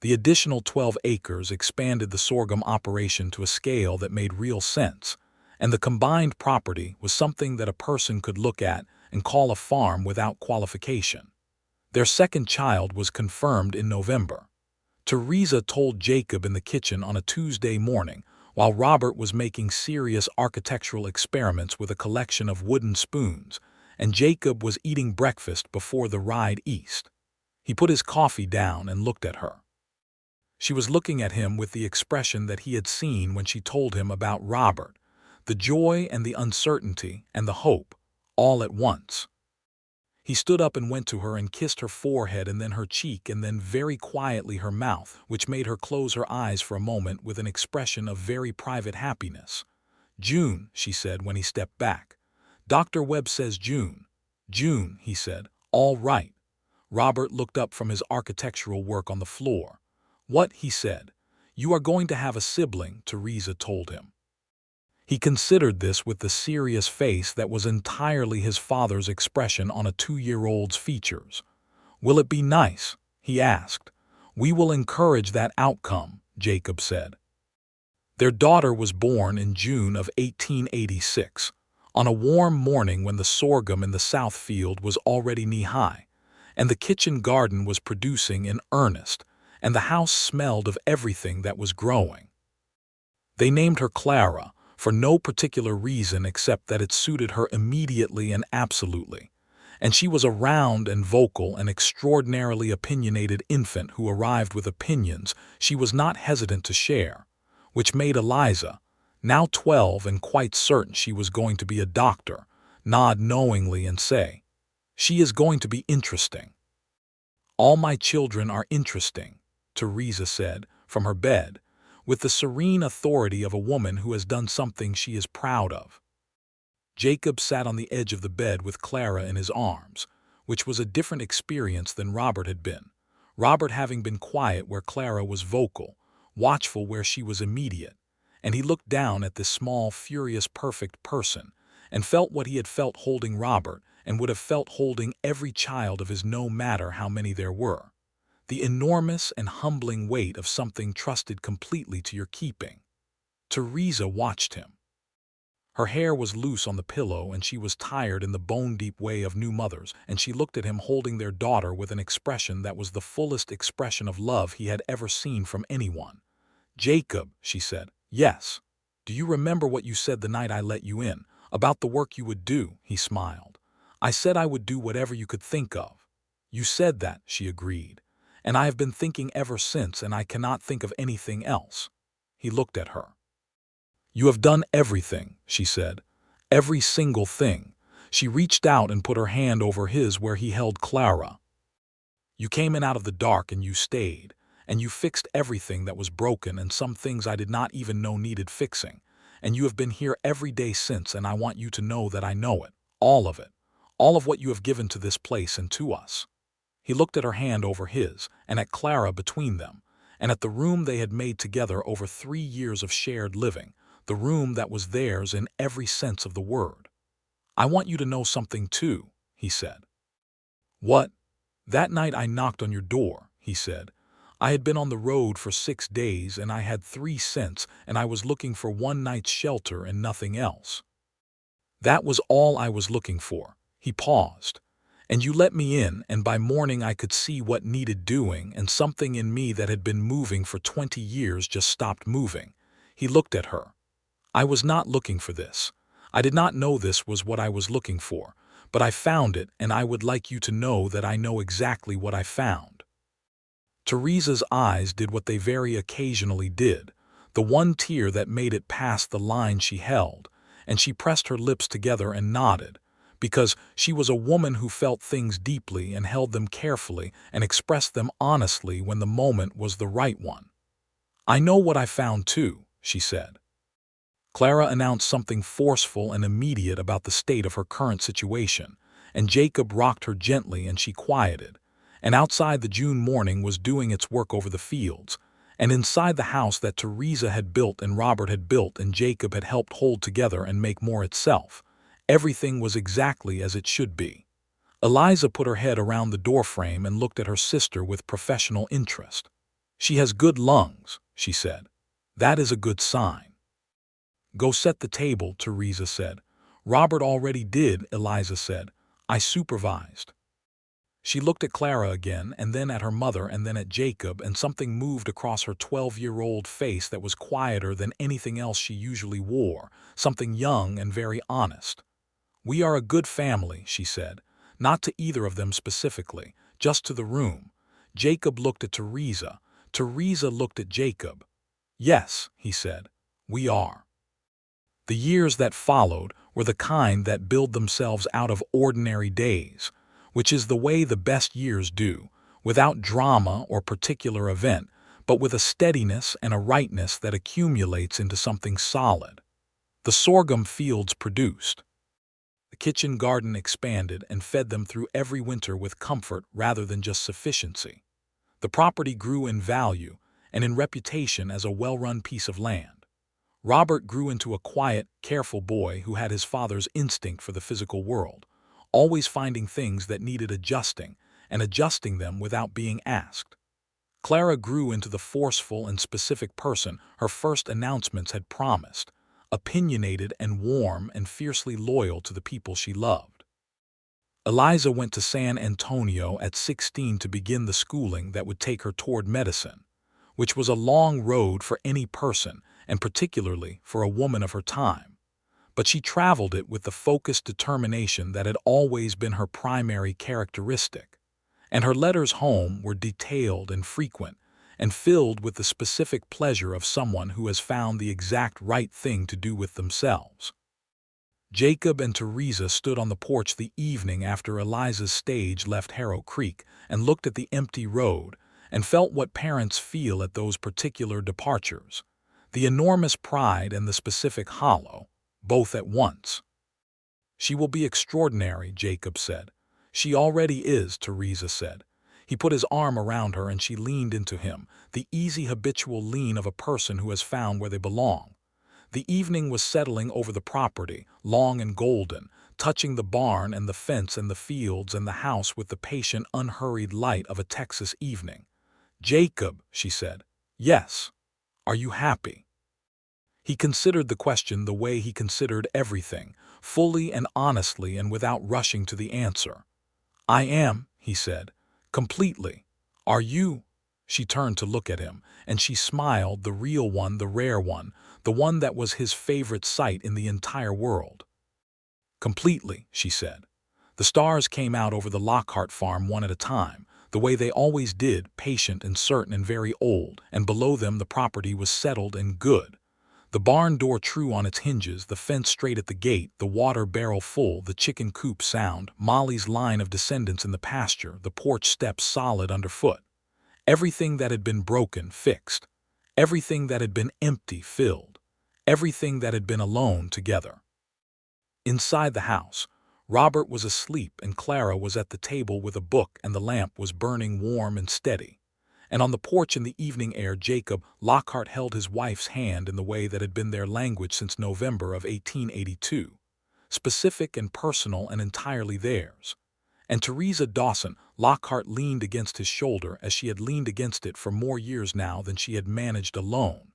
The additional 12 acres expanded the sorghum operation to a scale that made real sense, and the combined property was something that a person could look at and call a farm without qualification. Their second child was confirmed in November. Theresa told Jacob in the kitchen on a Tuesday morning, while Robert was making serious architectural experiments with a collection of wooden spoons, and Jacob was eating breakfast before the ride east. He put his coffee down and looked at her. She was looking at him with the expression that he had seen when she told him about Robert, the joy and the uncertainty and the hope, all at once. He stood up and went to her and kissed her forehead and then her cheek and then very quietly her mouth, which made her close her eyes for a moment with an expression of very private happiness. "June," she said when he stepped back. "Dr. Webb says June." "June," he said. "All right." Robert looked up from his architectural work on the floor. "What?" he said. "You are going to have a sibling," Theresa told him. He considered this with the serious face that was entirely his father's expression on a 2-year-old's features. "Will it be nice?" he asked. "We will encourage that outcome," Jacob said. Their daughter was born in June of 1886, on a warm morning when the sorghum in the south field was already knee-high, and the kitchen garden was producing in earnest, and the house smelled of everything that was growing. They named her Clara, for no particular reason except that it suited her immediately and absolutely, and she was a round and vocal and extraordinarily opinionated infant who arrived with opinions she was not hesitant to share, which made Eliza, now 12 and quite certain she was going to be a doctor, nod knowingly and say, "She is going to be interesting." "All my children are interesting," Theresa said, from her bed, with the serene authority of a woman who has done something she is proud of. Jacob sat on the edge of the bed with Clara in his arms, which was a different experience than Robert had been, Robert having been quiet where Clara was vocal, watchful where she was immediate, and he looked down at this small, furious, perfect person, and felt what he had felt holding Robert and would have felt holding every child of his no matter how many there were. The enormous and humbling weight of something trusted completely to your keeping. Theresa watched him. Her hair was loose on the pillow and she was tired in the bone-deep way of new mothers, and she looked at him holding their daughter with an expression that was the fullest expression of love he had ever seen from anyone. "Jacob," she said. "Yes. Do you remember what you said the night I let you in, about the work you would do?" He smiled. "I said I would do whatever you could think of." "You said that," she agreed. "And I have been thinking ever since, and I cannot think of anything else." He looked at her. "You have done everything," she said. "Every single thing." She reached out and put her hand over his where he held Clara. "You came in out of the dark and you stayed, and you fixed everything that was broken and some things I did not even know needed fixing, and you have been here every day since, and I want you to know that I know it, all of what you have given to this place and to us." He looked at her hand over his, and at Clara between them, and at the room they had made together over 3 years of shared living, the room that was theirs in every sense of the word. "I want you to know something too," he said. "What?" "That night I knocked on your door," he said. "I had been on the road for 6 days and I had 3 cents and I was looking for one night's shelter and nothing else. That was all I was looking for." He paused. "And you let me in, and by morning I could see what needed doing, and something in me that had been moving for 20 years just stopped moving." He looked at her. "I was not looking for this. I did not know this was what I was looking for, but I found it, and I would like you to know that I know exactly what I found." Theresa's eyes did what they very occasionally did, the one tear that made it past the line she held, and she pressed her lips together and nodded, because she was a woman who felt things deeply and held them carefully and expressed them honestly when the moment was the right one. "I know what I found too," she said. Clara announced something forceful and immediate about the state of her current situation, and Jacob rocked her gently and she quieted, and outside the June morning was doing its work over the fields, and inside the house that Theresa had built and Robert had built and Jacob had helped hold together and make more itself, everything was exactly as it should be. Eliza put her head around the doorframe and looked at her sister with professional interest. "She has good lungs," she said. "That is a good sign." "Go set the table," Theresa said. "Robert already did," Eliza said. "I supervised." She looked at Clara again, and then at her mother, and then at Jacob, and something moved across her 12-year-old face that was quieter than anything else she usually wore, something young and very honest. "We are a good family," she said, not to either of them specifically, just to the room. Jacob looked at Theresa. Theresa looked at Jacob. "Yes," he said, "we are." The years that followed were the kind that build themselves out of ordinary days, which is the way the best years do, without drama or particular event, but with a steadiness and a rightness that accumulates into something solid. The sorghum fields produced. The kitchen garden expanded and fed them through every winter with comfort rather than just sufficiency. The property grew in value and in reputation as a well-run piece of land. Robert grew into a quiet, careful boy who had his father's instinct for the physical world, always finding things that needed adjusting and adjusting them without being asked. Clara grew into the forceful and specific person her first announcements had promised, opinionated and warm and fiercely loyal to the people she loved. Eliza went to San Antonio at 16 to begin the schooling that would take her toward medicine, which was a long road for any person and particularly for a woman of her time. But she traveled it with the focused determination that had always been her primary characteristic, and her letters home were detailed and frequent and filled with the specific pleasure of someone who has found the exact right thing to do with themselves. Jacob and Theresa stood on the porch the evening after Eliza's stage left Harrow Creek and looked at the empty road and felt what parents feel at those particular departures, the enormous pride and the specific hollow, both at once. "She will be extraordinary," Jacob said. "She already is," Theresa said. He put his arm around her and she leaned into him, the easy habitual lean of a person who has found where they belong. The evening was settling over the property, long and golden, touching the barn and the fence and the fields and the house with the patient, unhurried light of a Texas evening. "Jacob," she said. "Yes. Are you happy?" He considered the question the way he considered everything, fully and honestly and without rushing to the answer. "I am," he said. "Completely. Are you?" She turned to look at him, and she smiled, the real one, the rare one, the one that was his favorite sight in the entire world. "Completely," she said. The stars came out over the Lockhart farm one at a time, the way they always did, patient and certain and very old, and below them the property was settled and good. The barn door true on its hinges, the fence straight at the gate, the water barrel full, the chicken coop sound, Molly's line of descendants in the pasture, the porch steps solid underfoot. Everything that had been broken fixed. Everything that had been empty filled. Everything that had been alone together. Inside the house, Robert was asleep and Clara was at the table with a book and the lamp was burning warm and steady. And on the porch in the evening air, Jacob Lockhart held his wife's hand in the way that had been their language since November of 1882, specific and personal and entirely theirs. And Theresa Dawson Lockhart leaned against his shoulder as she had leaned against it for more years now than she had managed alone.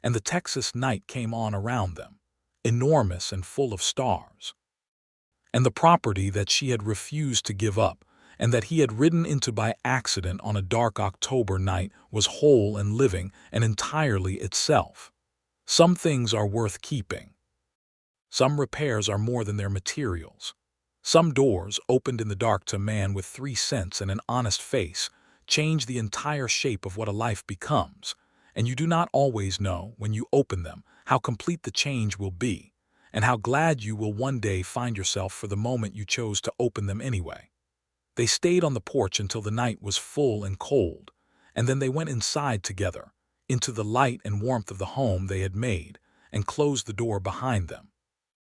And the Texas night came on around them, enormous and full of stars. And the property that she had refused to give up, and that he had ridden into by accident on a dark October night, was whole and living and entirely itself. Some things are worth keeping. Some repairs are more than their materials. Some doors, opened in the dark to a man with 3 cents and an honest face, change the entire shape of what a life becomes, and you do not always know, when you open them, how complete the change will be, and how glad you will one day find yourself for the moment you chose to open them anyway. They stayed on the porch until the night was full and cold, and then they went inside together, into the light and warmth of the home they had made, and closed the door behind them.